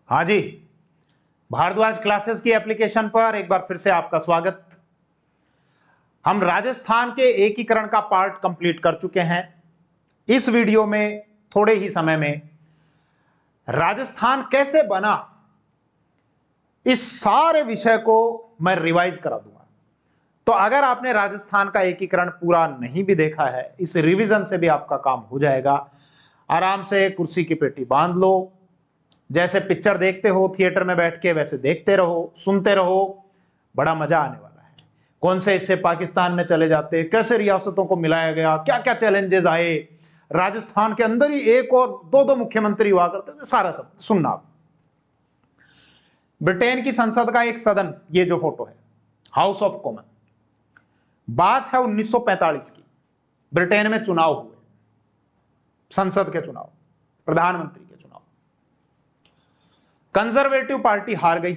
हाँ जी, भारद्वाज क्लासेस की एप्लीकेशन पर एक बार फिर से आपका स्वागत। हम राजस्थान के एकीकरण का पार्ट कंप्लीट कर चुके हैं। इस वीडियो में थोड़े ही समय में राजस्थान कैसे बना, इस सारे विषय को मैं रिवाइज करा दूंगा। तो अगर आपने राजस्थान का एकीकरण पूरा नहीं भी देखा है, इस रिवीजन से भी आपका काम हो जाएगा। आराम से कुर्सी की पेटी बांध लो, जैसे पिक्चर देखते हो थिएटर में बैठ के, वैसे देखते रहो, सुनते रहो, बड़ा मजा आने वाला है। कौन से हिस्से पाकिस्तान में चले जाते, कैसे रियासतों को मिलाया गया, क्या क्या चैलेंजेस आए, राजस्थान के अंदर ही एक और दो मुख्यमंत्री हुआ करते थे, सारा सब सुनना। ब्रिटेन की संसद का एक सदन, ये जो फोटो है, हाउस ऑफ कॉमन, बात है 1945 की। ब्रिटेन में चुनाव हुए, संसद के चुनाव, प्रधानमंत्री के चुनाव। कंजर्वेटिव पार्टी हार गई।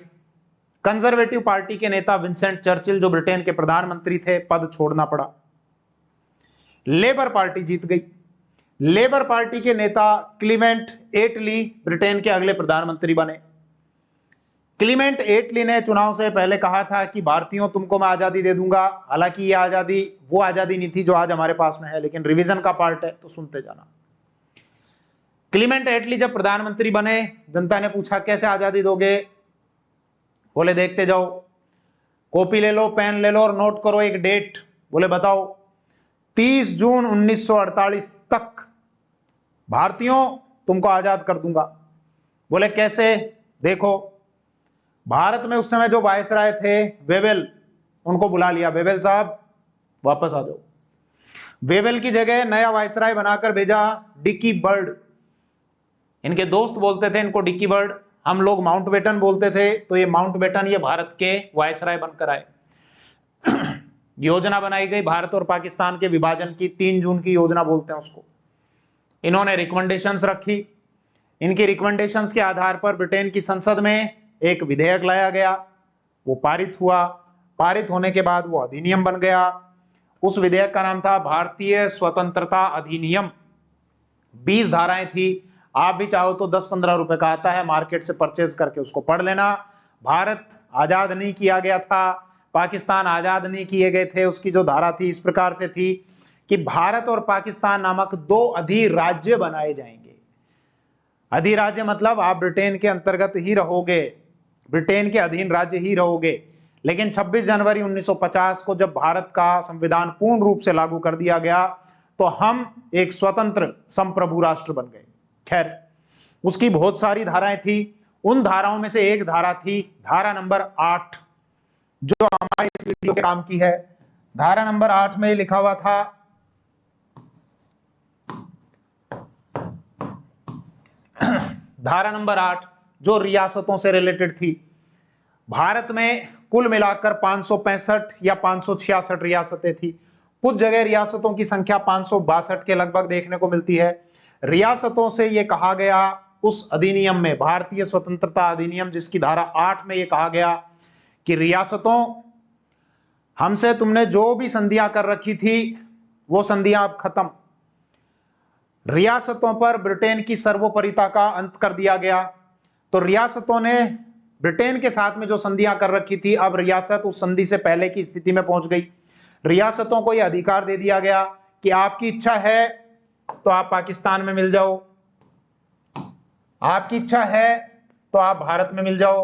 कंजर्वेटिव पार्टी के नेता विंसेंट चर्चिल, जो ब्रिटेन के प्रधानमंत्री थे, पद छोड़ना पड़ा। लेबर पार्टी जीत गई। लेबर पार्टी के नेता क्लीमेंट एटली ब्रिटेन के अगले प्रधानमंत्री बने। क्लीमेंट एटली ने चुनाव से पहले कहा था कि भारतीयों, तुमको मैं आजादी दे दूंगा। हालांकि ये आजादी वो आजादी नहीं थी जो आज हमारे पास में है, लेकिन रिवीजन का पार्ट है तो सुनते जाना। क्लीमेंट एटली जब प्रधानमंत्री बने, जनता ने पूछा कैसे आजादी दोगे? बोले देखते जाओ, कॉपी ले लो, पेन ले लो और नोट करो एक डेट। बोले बताओ। 30 जून 1948 तक भारतीयों तुमको आजाद कर दूंगा। बोले कैसे? देखो, भारत में उस समय जो वायसराय थे वेवेल, उनको बुला लिया। वेवेल साहब वापस आ जाओ। वेवेल की जगह नया वायसराय बनाकर भेजा डिकी बर्ड। इनके दोस्त बोलते थे इनको डिकी बर्ड, हम लोग माउंटबेटन बोलते थे, तो ये माउंटबेटन ये भारत के वायसराय बनकर आए। योजना बनाई गई भारत और पाकिस्तान के विभाजन की, 3 जून की योजना बोलते हैं उसको। इन्होंने रिकमेंडेशंस रखी। इनकी रिकमेंडेशंस के आधार पर ब्रिटेन की संसद में एक विधेयक लाया गया, वो पारित हुआ। पारित होने के बाद वो अधिनियम बन गया। उस विधेयक का नाम था भारतीय स्वतंत्रता अधिनियम। 20 धाराएं थी। आप भी चाहो तो 10-15 रुपए का आता है, मार्केट से परचेज करके उसको पढ़ लेना। भारत आजाद नहीं किया गया था, पाकिस्तान आजाद नहीं किए गए थे। उसकी जो धारा थी इस प्रकार से थी कि भारत और पाकिस्तान नामक 2 अधिराज्य बनाए जाएंगे। अधिराज्य मतलब आप ब्रिटेन के अंतर्गत ही रहोगे, ब्रिटेन के अधीन राज्य ही रहोगे। लेकिन 26 जनवरी 1950 को जब भारत का संविधान पूर्ण रूप से लागू कर दिया गया, तो हम एक स्वतंत्र संप्रभु राष्ट्र बन गए। खैर, उसकी बहुत सारी धाराएं थी। उन धाराओं में से एक धारा थी धारा नंबर 8, जो हमारे इस वीडियो के काम की है। धारा नंबर 8 में लिखा हुआ था, धारा नंबर 8 जो रियासतों से रिलेटेड थी। भारत में कुल मिलाकर 565 या 566 रियासतें थी। कुछ जगह रियासतों की संख्या 562 के लगभग देखने को मिलती है। रियासतों से यह कहा गया उस अधिनियम में, भारतीय स्वतंत्रता अधिनियम, जिसकी धारा 8 में यह कहा गया कि रियासतों, हमसे तुमने जो भी संधियां कर रखी थी वो संधियां अब खत्म। रियासतों पर ब्रिटेन की सर्वोपरिता का अंत कर दिया गया। तो रियासतों ने ब्रिटेन के साथ में जो संधियां कर रखी थी, अब रियासत उस संधि से पहले की स्थिति में पहुंच गई। रियासतों को यह अधिकार दे दिया गया कि आपकी इच्छा है तो आप पाकिस्तान में मिल जाओ, आपकी इच्छा है तो आप भारत में मिल जाओ।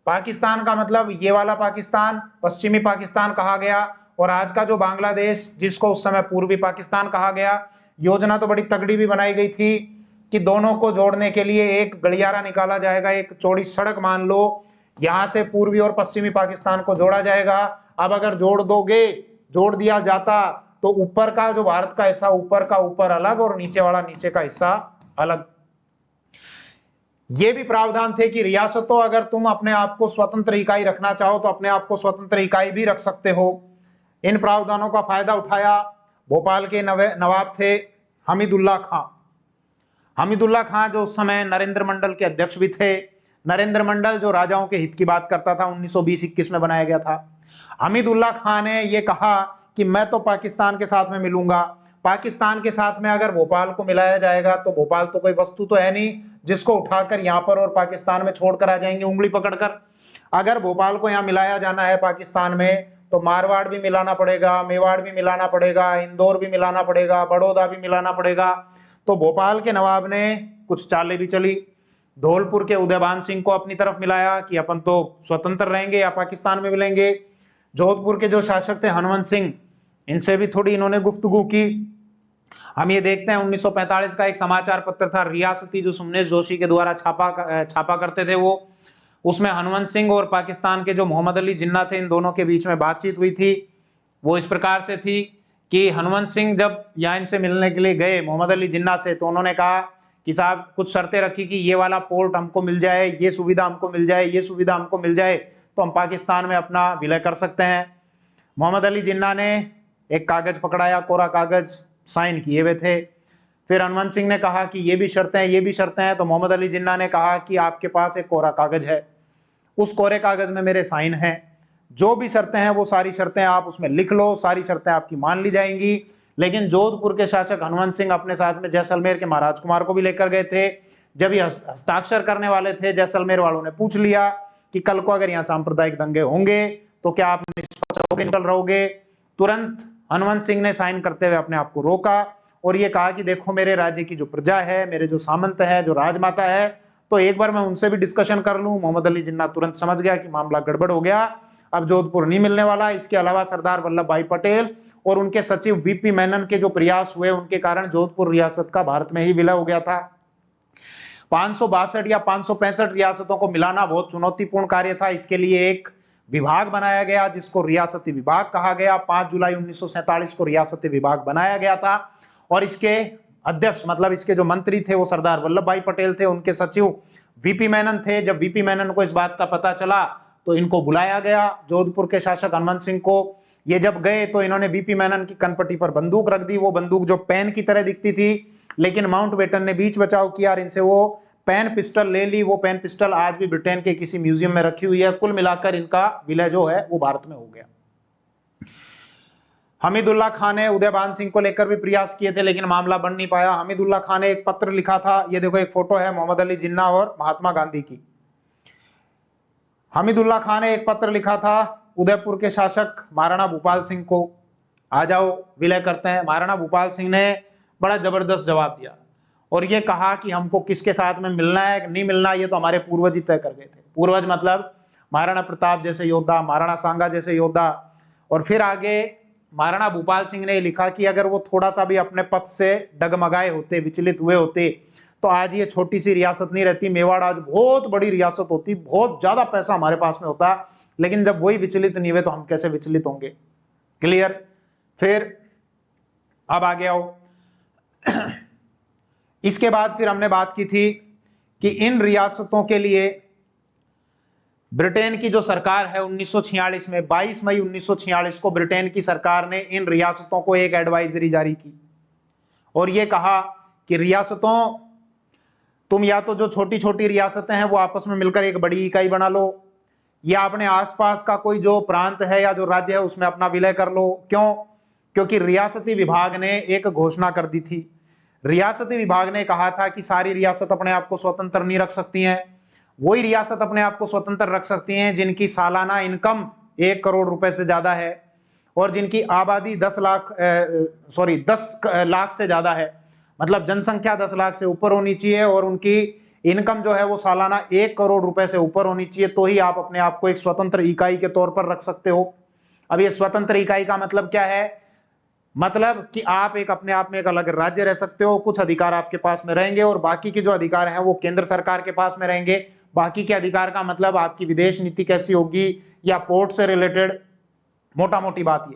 पाकिस्तान का मतलब ये वाला पाकिस्तान, पश्चिमी पाकिस्तान कहा गया, और आज का जो बांग्लादेश, जिसको उस समय पूर्वी पाकिस्तान कहा गया। योजना तो बड़ी तगड़ी भी बनाई गई थी कि दोनों को जोड़ने के लिए एक गलियारा निकाला जाएगा, एक चौड़ी सड़क मान लो, यहां से पूर्वी और पश्चिमी पाकिस्तान को जोड़ा जाएगा। अब अगर जोड़ दिया जाता तो ऊपर का जो भारत का हिस्सा, ऊपर का ऊपर अलग और नीचे वाला नीचे का हिस्सा अलग। ये भी प्रावधान थे कि रियासतों, अगर तुम अपने आप को स्वतंत्र इकाई रखना चाहो तो अपने आप को स्वतंत्र इकाई भी रख सकते हो। इन प्रावधानों का फायदा उठाया भोपाल के नवाब थे हमीदुल्ला खां। हमीदुल्ला खां जो उस समय नरेंद्र मंडल के अध्यक्ष भी थे। नरेंद्र मंडल जो राजाओं के हित की बात करता था, 1920-21 में बनाया गया था। हमीदुल्ला खां ने यह कहा कि मैं तो पाकिस्तान के साथ में मिलूंगा, पाकिस्तान के साथ में अगर भोपाल को मिलाया जाएगा तो भोपाल तो कोई वस्तु तो है नहीं जिसको उठाकर यहां पर और पाकिस्तान में छोड़कर आ जाएंगे उंगली पकड़कर। अगर भोपाल को यहां मिलाया जाना है पाकिस्तान में तो मारवाड़ भी मिलाना पड़ेगा, मेवाड़ भी मिलाना पड़ेगा, इंदौर भी मिलाना पड़ेगा, बड़ौदा भी मिलाना पड़ेगा। तो भोपाल के नवाब ने कुछ चालें भी चली, धौलपुर के उदयभान सिंह को अपनी तरफ मिलाया कि अपन तो स्वतंत्र रहेंगे या पाकिस्तान में मिलेंगे। जोधपुर के जो शासक थे हनुमंत सिंह, इनसे भी थोड़ी इन्होंने गुफ्तगू की। हम ये देखते हैं 1945 का एक समाचार पत्र था रियासती, जो सुमनेश जोशी के द्वारा छापा करते थे वो, उसमें हनुमंत सिंह और पाकिस्तान के जो मोहम्मद अली जिन्ना थे, इन दोनों के बीच में बातचीत हुई थी। वो इस प्रकार से थी कि हनुमंत सिंह जब यहाँ इनसे मिलने के लिए गए मोहम्मद अली जिन्ना से, तो उन्होंने कहा कि साहब कुछ शर्तें रखी कि ये वाला पोर्ट हमको मिल जाए, ये सुविधा हमको मिल जाए, ये सुविधा हमको मिल जाए तो हम पाकिस्तान में अपना विलय कर सकते हैं। मोहम्मद अली जिन्ना ने एक कागज पकड़ाया, कोरा कागज, साइन किए हुए थे। फिर हनुमंत सिंह ने कहा कि ये भी शर्तें हैं, ये भी शर्तें हैं। तो मोहम्मद अली जिन्ना ने कहा कि आपके पास एक कोरा कागज है, उस कोरे कागज में मेरे साइन हैं, जो भी शर्तें हैं वो सारी शर्तें आप उसमें लिख लो, सारी शर्तें आपकी मान ली जाएंगी। लेकिन जोधपुर के शासक हनुमंत सिंह अपने साथ में जैसलमेर के महाराज कुमार को भी लेकर गए थे। जब ये हस्ताक्षर करने वाले थे, जैसलमेर वालों ने पूछ लिया कि कल को अगर यहाँ सांप्रदायिक दंगे होंगे तो क्या आप निष्पक्ष रहोगे, निकल रहोगे? तुरंत हनुमंत सिंह ने साइन करते हुए अपने आप को रोका और ये कहा कि देखो मेरे राज्य की जो प्रजा है, मेरे जो सामंत है, जो राजमाता है, तो एक बार मैं उनसे भी डिस्कशन कर लूं। मोहम्मद अली जिन्ना तुरंत समझ गया कि मामला गड़बड़ हो गया, अब जोधपुर नहीं मिलने वाला। इसके अलावा सरदार वल्लभ भाई पटेल और उनके सचिव वीपी मेनन के जो प्रयास हुए, उनके कारण जोधपुर रियासत का भारत में ही विलय हो गया था। 562 या 565 रियासतों को मिलाना बहुत चुनौतीपूर्ण कार्य था। इसके लिए एक विभाग बनाया गया जिसको रियासती विभाग कहा गया। 5 जुलाई 1947 को रियासती विभाग बनाया गया था और इसके अध्यक्ष, मतलब इसके जो मंत्री थे, वो सरदार वल्लभ भाई पटेल थे, उनके सचिव वीपी मेनन थे। जब वीपी मेनन को इस बात का पता चला तो इनको बुलाया गया, जोधपुर के शासक हनुमंत सिंह को। ये जब गए तो इन्होंने वीपी मेनन की कनपट्टी पर बंदूक रख दी। वो बंदूक जो पेन की तरह दिखती थी, लेकिन माउंटबेटन ने बीच बचाव किया और इनसे वो पेन पिस्टल ले ली। वो पेन पिस्टल आज भी ब्रिटेन के किसी म्यूजियम में रखी हुई है। कुल मिलाकर इनका विलय जो है वो भारत में हो गया। हमीदुल्ला खान ने उदयभान सिंह को लेकर भी प्रयास किए थे, लेकिन मामला बन नहीं पाया। हमीदुल्ला खान ने एक पत्र लिखा था, ये देखो एक फोटो है मोहम्मद अली जिन्ना और महात्मा गांधी की। हमीदुल्ला खान ने एक पत्र लिखा था उदयपुर के शासक महाराणा भूपाल सिंह को, आ जाओ विलय करते हैं। महाराणा भूपाल सिंह ने बड़ा जबरदस्त जवाब दिया और ये कहा कि हमको किसके साथ में मिलना है, नहीं मिलना, ये तो हमारे पूर्वज ही तय कर गए थे। पूर्वज मतलब महाराणा प्रताप जैसे योद्धा, महाराणा सांगा जैसे योद्धा। और फिर आगे महाराणा भूपाल सिंह ने लिखा कि अगर वो थोड़ा सा भी अपने पद से डगमगाए होते, विचलित हुए होते, तो आज ये छोटी सी रियासत नहीं रहती। मेवाड़ आज बहुत बड़ी रियासत होती, बहुत ज्यादा पैसा हमारे पास में होता। लेकिन जब वही विचलित नहीं हुए तो हम कैसे विचलित होंगे? क्लियर? फिर अब आगे आओ। इसके बाद फिर हमने बात की थी कि इन रियासतों के लिए ब्रिटेन की जो सरकार है 1946 में, 22 मई 1946 को ब्रिटेन की सरकार ने इन रियासतों को एक एडवाइजरी जारी की और यह कहा कि रियासतों, तुम या तो जो छोटी छोटी रियासतें हैं वो आपस में मिलकर एक बड़ी इकाई बना लो, या अपने आसपास का कोई जो प्रांत है या जो राज्य है उसमें अपना विलय कर लो। क्यों? क्योंकि रियासती विभाग ने एक घोषणा कर दी थी। रियासती विभाग ने कहा था कि सारी रियासत अपने आप को स्वतंत्र नहीं रख सकती हैं। वही रियासत अपने आप को स्वतंत्र रख सकती हैं जिनकी सालाना इनकम 1 करोड़ रुपए से ज्यादा है और जिनकी आबादी 10 लाख से ज्यादा है। मतलब जनसंख्या 10 लाख से ऊपर होनी चाहिए और उनकी इनकम जो है वो सालाना 1 करोड़ रुपए से ऊपर होनी चाहिए, तो ही आप अपने आप को एक स्वतंत्र इकाई के तौर पर रख सकते हो। अब ये स्वतंत्र इकाई का मतलब क्या है? मतलब कि आप एक अपने आप में एक अलग राज्य रह सकते हो, कुछ अधिकार आपके पास में रहेंगे और बाकी के जो अधिकार हैं वो केंद्र सरकार के पास में रहेंगे। बाकी के अधिकार का मतलब आपकी विदेश नीति कैसी होगी या पोर्ट से रिलेटेड, मोटा मोटी बात ये।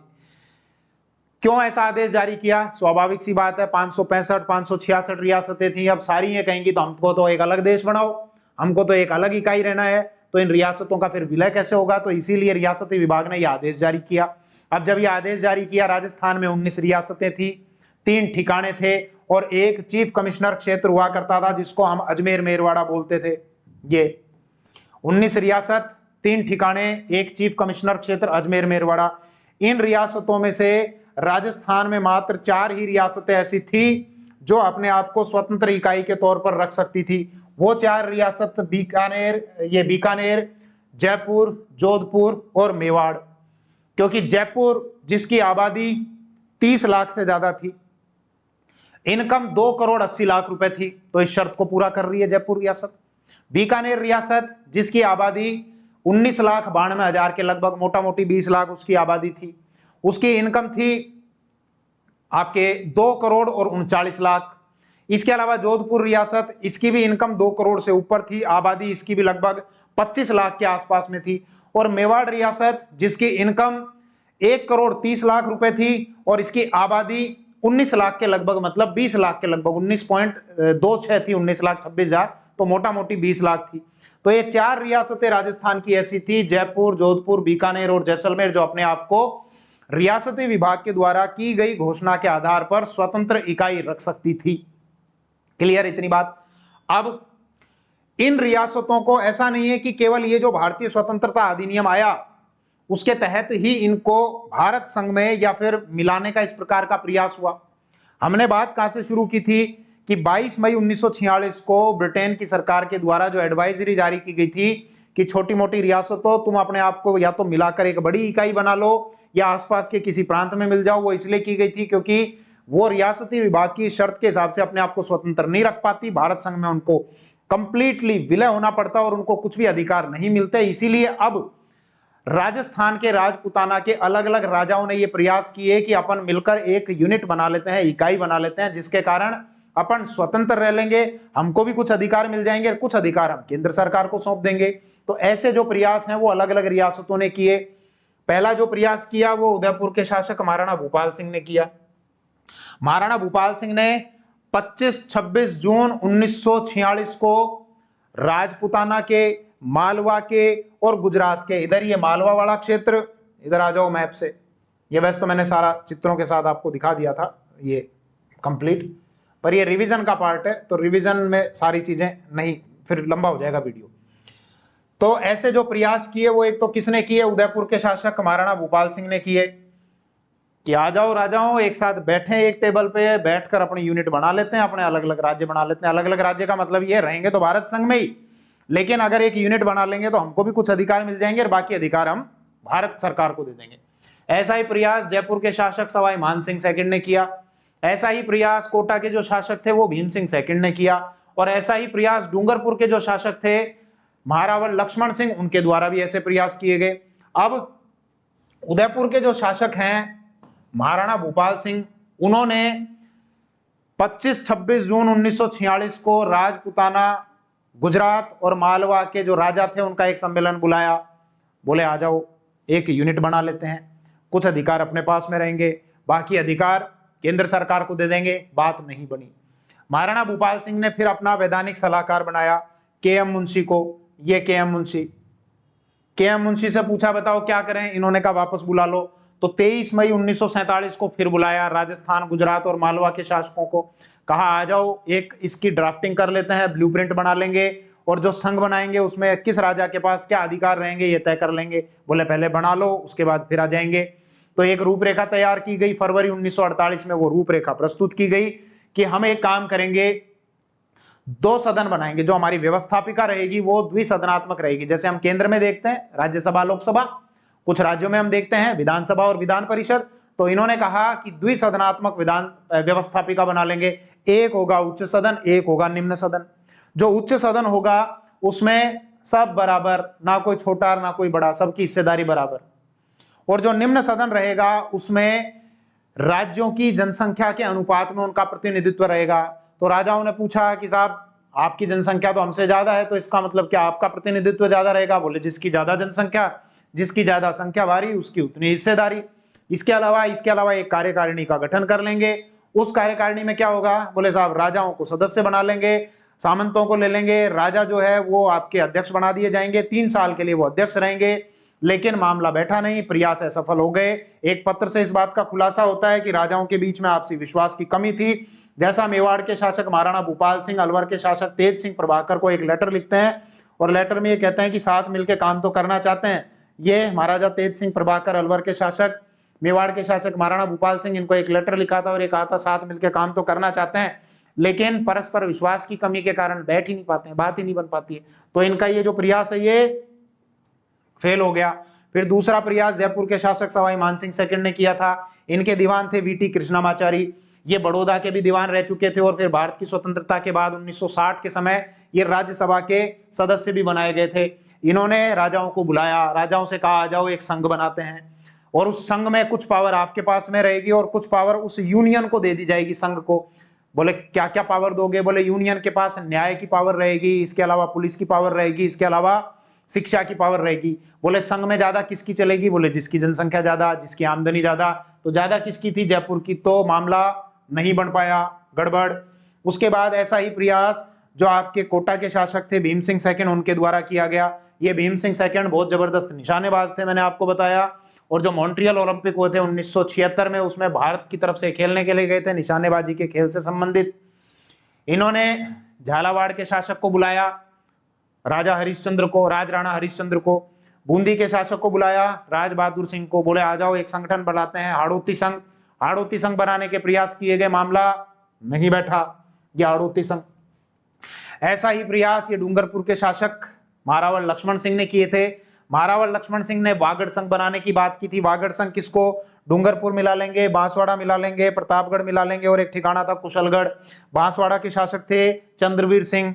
क्यों ऐसा आदेश जारी किया? स्वाभाविक सी बात है, 565 566 रियासतें थी, अब सारी ये कहेंगी तो हमको तो एक अलग देश बनाओ, हमको तो एक अलग इकाई रहना है, तो इन रियासतों का फिर विलय कैसे होगा? तो इसीलिए रियासती विभाग ने यह आदेश जारी किया। अब जब यह आदेश जारी किया, राजस्थान में 19 रियासतें थी, 3 ठिकाने थे और एक चीफ कमिश्नर क्षेत्र हुआ करता था जिसको हम अजमेर मेरवाड़ा बोलते थे। ये 19 रियासत, 3 ठिकाने, एक चीफ कमिश्नर क्षेत्र, अजमेर मेरवाड़ा। इन रियासतों में से राजस्थान में मात्र 4 ही रियासतें ऐसी थी जो अपने आप को स्वतंत्र इकाई के तौर पर रख सकती थी। वो 4 रियासत बीकानेर, जयपुर, जोधपुर और मेवाड़। क्योंकि जयपुर जिसकी आबादी 30 लाख से ज्यादा थी, इनकम 2 करोड़ 80 लाख रुपए थी, तो इस शर्त को पूरा कर रही है जयपुर रियासत। बीकानेर रियासत जिसकी आबादी 19 लाख 92 हजार के लगभग, मोटा मोटी 20 लाख उसकी आबादी थी, उसकी इनकम थी आपके 2 करोड़ और 39 लाख। इसके अलावा जोधपुर रियासत, इसकी भी इनकम 2 करोड़ से ऊपर थी, आबादी इसकी भी लगभग 25 लाख के आसपास में थी। और मेवाड़ रियासत जिसकी इनकम 1 करोड़ 30 लाख रुपए थी और इसकी आबादी 19 लाख के लगभग, मतलब 20 लाख के लगभग, 19.26 थी, 19 लाख 26 हजार, तो मोटा मोटी 20 लाख थी। तो ये 4 रियासतें राजस्थान की ऐसी थी, जयपुर, जोधपुर, बीकानेर और जैसलमेर, जो अपने आप को रियासती विभाग के द्वारा की गई घोषणा के आधार पर स्वतंत्र इकाई रख सकती थी। क्लियर इतनी बात। अब इन रियासतों को ऐसा नहीं है कि केवल ये जो भारतीय स्वतंत्रता अधिनियम आया उसके तहत ही इनको भारत संघ में या फिर मिलाने का इस प्रकार का प्रयास हुआ। हमने बात कहां से शुरू की थी कि 22 मई 1946 को ब्रिटेन की सरकार के द्वारा जो एडवाइजरी जारी की गई थी कि छोटी मोटी रियासतों तुम अपने आप को या तो मिलाकर एक बड़ी इकाई बना लो या आसपास के किसी प्रांत में मिल जाओ। वो इसलिए की गई थी क्योंकि वो रियासती विभाग की शर्त के हिसाब से अपने आप को स्वतंत्र नहीं रख पाती, भारत संघ में उनको कंप्लीटली विलय होना पड़ता और उनको कुछ भी अधिकार नहीं मिलते। इसीलिए अब राजस्थान के राजपुताना के अलग अलग राजाओं ने यह प्रयास किए कि अपन मिलकर एक यूनिट बना लेते हैं, इकाई बना लेते हैं, जिसके कारण अपन स्वतंत्र रह लेंगे, हमको भी कुछ अधिकार मिल जाएंगे और कुछ अधिकार हम केंद्र सरकार को सौंप देंगे। तो ऐसे जो प्रयास हैं वो अलग अलग रियासतों ने किए। पहला जो प्रयास किया वो उदयपुर के शासक महाराणा भूपाल सिंह ने किया। महाराणा भूपाल सिंह ने 25-26 जून 1946 को राजपुताना के, मालवा के और गुजरात के, इधर ये मालवा वाला क्षेत्र, इधर आ जाओ मैप से, ये वैसे तो मैंने सारा चित्रों के साथ आपको दिखा दिया था ये कंप्लीट, पर ये रिवीजन का पार्ट है तो रिवीजन में सारी चीजें नहीं, फिर लंबा हो जाएगा वीडियो। तो ऐसे जो प्रयास किए वो एक तो किसने किए, उदयपुर के शासक महाराणा भूपाल सिंह ने किए कि आ जाओ राजाओं, एक साथ बैठे एक टेबल पे, बैठकर अपनी यूनिट बना लेते हैं, अपने अलग अलग राज्य बना लेते हैं। अलग अलग राज्य का मतलब ये रहेंगे तो भारत संघ में ही, लेकिन अगर एक यूनिट बना लेंगे तो हमको भी कुछ अधिकार मिल जाएंगे और बाकी अधिकार हम भारत सरकार को दे देंगे। ऐसा ही प्रयास जयपुर के शासक सवाई मान सिंह सेकंड ने किया। ऐसा ही प्रयास कोटा के जो शासक थे वो भीम सिंह सेकंड ने किया। और ऐसा ही प्रयास डूंगरपुर के जो शासक थे महारावल लक्ष्मण सिंह, उनके द्वारा भी ऐसे प्रयास किए गए। अब उदयपुर के जो शासक हैं महाराणा भूपाल सिंह, उन्होंने 25-26 जून 1946 को राजपुताना, गुजरात और मालवा के जो राजा थे उनका एक सम्मेलन बुलाया। बोले आ जाओ एक यूनिट बना लेते हैं, कुछ अधिकार अपने पास में रहेंगे, बाकी अधिकार केंद्र सरकार को दे देंगे। बात नहीं बनी। महाराणा भूपाल सिंह ने फिर अपना वैधानिक सलाहकार बनाया के.एम. मुंशी को। ये के.एम. मुंशी से पूछा बताओ क्या करें, इन्होंने कहा वापस बुला लो। तो 23 मई 1947 को फिर बुलाया राजस्थान, गुजरात और मालवा के शासकों को, कहा आ जाओ एक इसकी ड्राफ्टिंग कर लेते हैं, ब्लूप्रिंट बना लेंगे और जो संघ बनाएंगे उसमें किस राजा के पास क्या अधिकार रहेंगे ये तय कर लेंगे। बोले पहले बना लो उसके बाद फिर आ जाएंगे। तो एक रूपरेखा तैयार की गई। फरवरी 1948 में वो रूपरेखा प्रस्तुत की गई कि हम एक काम करेंगे, 2 सदन बनाएंगे, जो हमारी व्यवस्थापिका रहेगी वो द्विसदनात्मक रहेगी। जैसे हम केंद्र में देखते हैं राज्यसभा, लोकसभा, कुछ राज्यों में हम देखते हैं विधानसभा और विधान परिषद। तो इन्होंने कहा कि द्विसदनात्मक विधान व्यवस्थापिका बना लेंगे। एक होगा उच्च सदन, एक होगा निम्न सदन। जो उच्च सदन होगा उसमें सब बराबर, ना कोई छोटा ना कोई बड़ा, सबकी हिस्सेदारी बराबर। और जो निम्न सदन रहेगा उसमें राज्यों की जनसंख्या के अनुपात में उनका प्रतिनिधित्व रहेगा। तो राजाओं ने पूछा कि साहब आपकी जनसंख्या तो हमसे ज्यादा है, तो इसका मतलब क्या आपका प्रतिनिधित्व ज्यादा रहेगा? बोले जिसकी ज्यादा जनसंख्या, जिसकी ज्यादा संख्या भारी उसकी उतनी हिस्सेदारी। इसके अलावा एक कार्यकारिणी का गठन कर लेंगे। उस कार्यकारिणी में क्या होगा? बोले साहब राजाओं को सदस्य बना लेंगे, सामंतों को ले लेंगे, राजा जो है वो आपके अध्यक्ष बना दिए जाएंगे, 3 साल के लिए वो अध्यक्ष रहेंगे। लेकिन मामला बैठा नहीं, प्रयास असफल हो गए। एक पत्र से इस बात का खुलासा होता है कि राजाओं के बीच में आपसी विश्वास की कमी थी। जैसा मेवाड़ के शासक महाराणा भूपाल सिंह अलवर के शासक तेज सिंह प्रभाकर को एक लेटर लिखते हैं और लेटर में ये कहते हैं कि साथ मिलकर काम तो करना चाहते हैं। ये महाराजा तेज सिंह प्रभाकर अलवर के शासक मेवाड़ के शासक महाराणा भूपाल सिंह, इनको एक लेटर लिखा था और ये कहा था साथ मिलकर काम तो करना चाहते हैं, लेकिन परस्पर विश्वास की कमी के कारण बैठ ही नहीं पाते हैं, बात ही नहीं बन पाती है। तो इनका ये जो प्रयास है ये फेल हो गया। फिर दूसरा प्रयास जयपुर के शासक सवाई मानसिंह सेकंड ने किया था। इनके दीवान थे वीटी कृष्णमाचारी, ये बड़ौदा के भी दीवान रह चुके थे और फिर भारत की स्वतंत्रता के बाद 1960 के समय ये राज्यसभा के सदस्य भी बनाए गए थे। इन्होंने राजाओं को बुलाया, राजाओं से कहा आ जाओ एक संघ बनाते हैं और उस संघ में कुछ पावर आपके पास में रहेगी और कुछ पावर उस यूनियन को दे दी जाएगी, संघ को। बोले क्या क्या पावर दोगे? बोले यूनियन के पास न्याय की पावर रहेगी, इसके अलावा पुलिस की पावर रहेगी, इसके अलावा शिक्षा की पावर रहेगी। बोले संघ में ज्यादा किसकी चलेगी? बोले जिसकी जनसंख्या ज्यादा, जिसकी आमदनी ज्यादा। तो ज्यादा किसकी थी? जयपुर की। तो मामला नहीं बन पाया, गड़बड़। उसके बाद ऐसा ही प्रयास जो आपके कोटा के शासक थे भीम सिंह सेकंड, उनके द्वारा किया गया। ये भीम सिंह सेकंड बहुत जबरदस्त निशानेबाज थे, मैंने आपको बताया। और जो मॉन्ट्रियल ओलंपिक हुए थे 1976 में, उसमें भारत की तरफ से खेलने के लिए गए थे, निशानेबाजी के खेल से संबंधित। इन्होंने झालावाड़ के शासक को बुलाया, राजा हरिश्चंद्र को, राज राणा हरिश्चंद्र को। बूंदी के शासक को बुलाया, राज बहादुर सिंह को। बोले आ जाओ एक संगठन बनाते हैं, हाड़ौती संघ। हाड़ौती संघ बनाने के प्रयास किए गए, मामला नहीं बैठा, ये हाड़ौती संघ। ऐसा ही प्रयास ये डूंगरपुर के शासक महारावल लक्ष्मण सिंह ने किए थे। महारावल लक्ष्मण सिंह ने वागड़ संघ बनाने की बात की थी। वागड़ संघ किसको? डूंगरपुर मिला लेंगे, बांसवाड़ा मिला लेंगे, प्रतापगढ़ मिला लेंगे और एक ठिकाना था कुशलगढ़। बांसवाड़ा के शासक थे चंद्रवीर सिंह,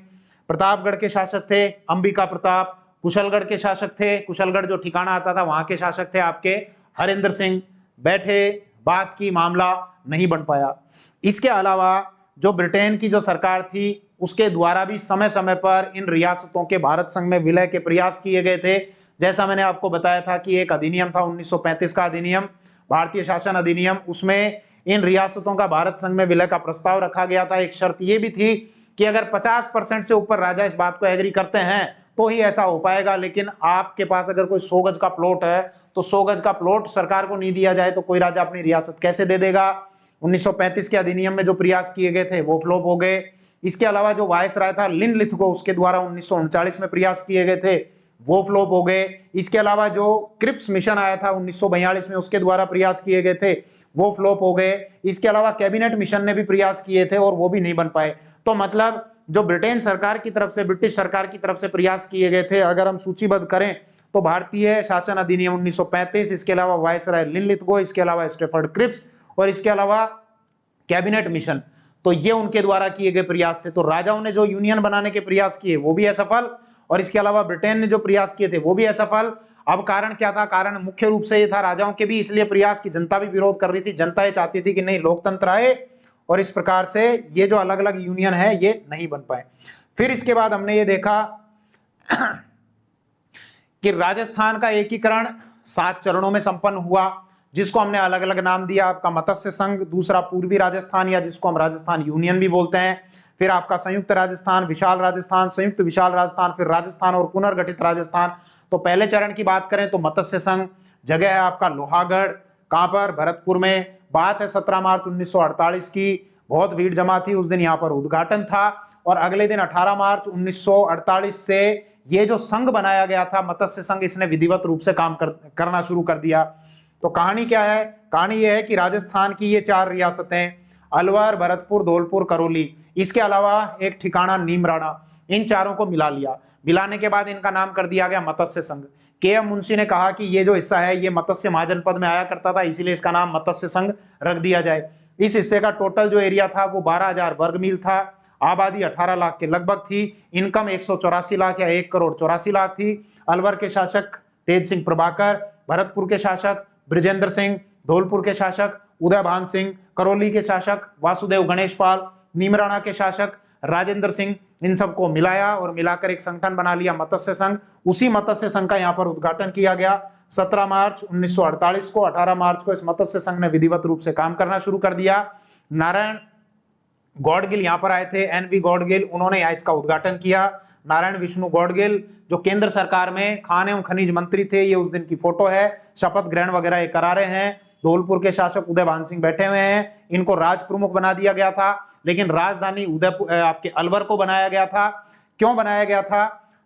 प्रतापगढ़ के शासक थे अंबिका प्रताप, कुशलगढ़ के शासक थे, कुशलगढ़ जो ठिकाना आता था वहां के शासक थे आपके हरिंदर सिंह। बैठे, बात की, मामला नहीं बन पाया। इसके अलावा जो ब्रिटेन की जो सरकार थी उसके द्वारा भी समय समय पर इन रियासतों के भारत संघ में विलय के प्रयास किए गए थे। जैसा मैंने आपको बताया था कि एक अधिनियम था 1935 का अधिनियम, भारतीय शासन अधिनियम, उसमें इन रियासतों का भारत संघ में विलय का प्रस्ताव रखा गया था। एक शर्त यह भी थी कि अगर 50% से ऊपर राजा इस बात को एग्री करते हैं तो ही ऐसा हो पाएगा, लेकिन आपके पास अगर कोई 100 गज का प्लॉट है तो 100 गज का प्लॉट सरकार को नहीं दिया जाए तो कोई राजा अपनी रियासत कैसे दे देगा। 1935 के अधिनियम में जो प्रयास किए गए थे वो फ्लॉप हो गए। इसके अलावा जो वायसराय था लिनलिथगो, उसके द्वारा 1939 में प्रयास किए गए थे, वो फ्लॉप हो गए। इसके अलावा जो क्रिप्स मिशन आया था 1942 में, उसके द्वारा प्रयास किए गए थे, वो फ्लॉप हो गए। इसके अलावा कैबिनेट मिशन ने भी प्रयास किए थे और वो भी नहीं बन पाए। तो मतलब जो ब्रिटेन सरकार की तरफ से, ब्रिटिश सरकार की तरफ से प्रयास किए गए थे, अगर हम सूचीबद्ध करें तो भारतीय शासन अधिनियम 1935, इसके अलावा वायसराय लिनलिथगो, इसके अलावा स्टेफर्ड क्रिप्स और इसके अलावा कैबिनेट मिशन, तो ये उनके द्वारा किए गए प्रयास थे। तो राजाओं ने जो यूनियन बनाने के प्रयास किए वो भी असफल और इसके अलावा ब्रिटेन ने जो प्रयास किए थे वो भी असफल। अब कारण क्या था? कारण मुख्य रूप से ये था, राजाओं के भी इसलिए प्रयास की जनता भी विरोध कर रही थी। जनता ये चाहती थी कि नहीं, लोकतंत्र आए और इस प्रकार से ये जो अलग अलग यूनियन है ये नहीं बन पाए। फिर इसके बाद हमने ये देखा कि राजस्थान का एकीकरण 7 चरणों में संपन्न हुआ, जिसको हमने अलग अलग नाम दिया। आपका मत्स्य संघ, दूसरा पूर्वी राजस्थान या जिसको हम राजस्थान यूनियन भी बोलते हैं, फिर आपका संयुक्त राजस्थान, विशाल राजस्थान, संयुक्त विशाल राजस्थान, फिर राजस्थान और पुनर्गठित राजस्थान। तो पहले चरण की बात करें तो मत्स्य संघ, जगह है आपका लोहागढ़, कहां पर? भरतपुर में। बात है 17 मार्च 1948 की, बहुत भीड़ जमा थी उस दिन, यहाँ पर उद्घाटन था और अगले दिन 18 मार्च 1948 से ये जो संघ बनाया गया था मत्स्य संघ, इसने विधिवत रूप से काम करना शुरू कर दिया। तो कहानी क्या है? कहानी यह है कि राजस्थान की ये 4 रियासतें, अलवर, भरतपुर, धौलपुर, करौली, इसके अलावा एक ठिकाना नीमराणा, इन चारों को मिला लिया। मिलाने के बाद इनका नाम कर दिया गया मत्स्य संघ। के.एम. मुंशी ने कहा कि ये जो हिस्सा है ये मत्स्य महाजनपद में आया करता था, इसीलिए इसका नाम मत्स्य संघ रख दिया जाए। इस हिस्से का टोटल जो एरिया था वो 12,000 वर्ग मील था। आबादी 18 लाख के लगभग थी। इनकम 184 लाख या 1,84,00,000 थी। अलवर के शासक तेज सिंह प्रभाकर, भरतपुर के शासक ब्रिजेंद्र सिंह, धौलपुर के शासक उदयभान सिंह, करौली के शासक वासुदेव गणेशपाल, नीमराणा के शासक राजेंद्र सिंह, इन सबको मिलाया और मिलाकर एक संगठन बना लिया मत्स्य संघ। उसी मत्स्य संघ का यहाँ पर उद्घाटन किया गया 17 मार्च 1948 को। 18 मार्च को इस मत्स्य संघ ने विधिवत रूप से काम करना शुरू कर दिया। नारायण गौडगिल यहाँ पर आए थे, NV गौडगिल, उन्होंने यहाँ इसका उद्घाटन किया। नारायण विष्णु गौडगिल जो केंद्र सरकार में खान एवं खनिज मंत्री थे, ये उस दिन की फोटो है। शपथ ग्रहण वगैरह ये करा रहे हैं। धौलपुर के शासक उदयभान सिंह बैठे हुए हैं। इनको राज प्रमुख बना दिया गया था, लेकिन राजधानी उदयपुर आपके अलवर को बनाया गया था। क्यों बनाया गया था?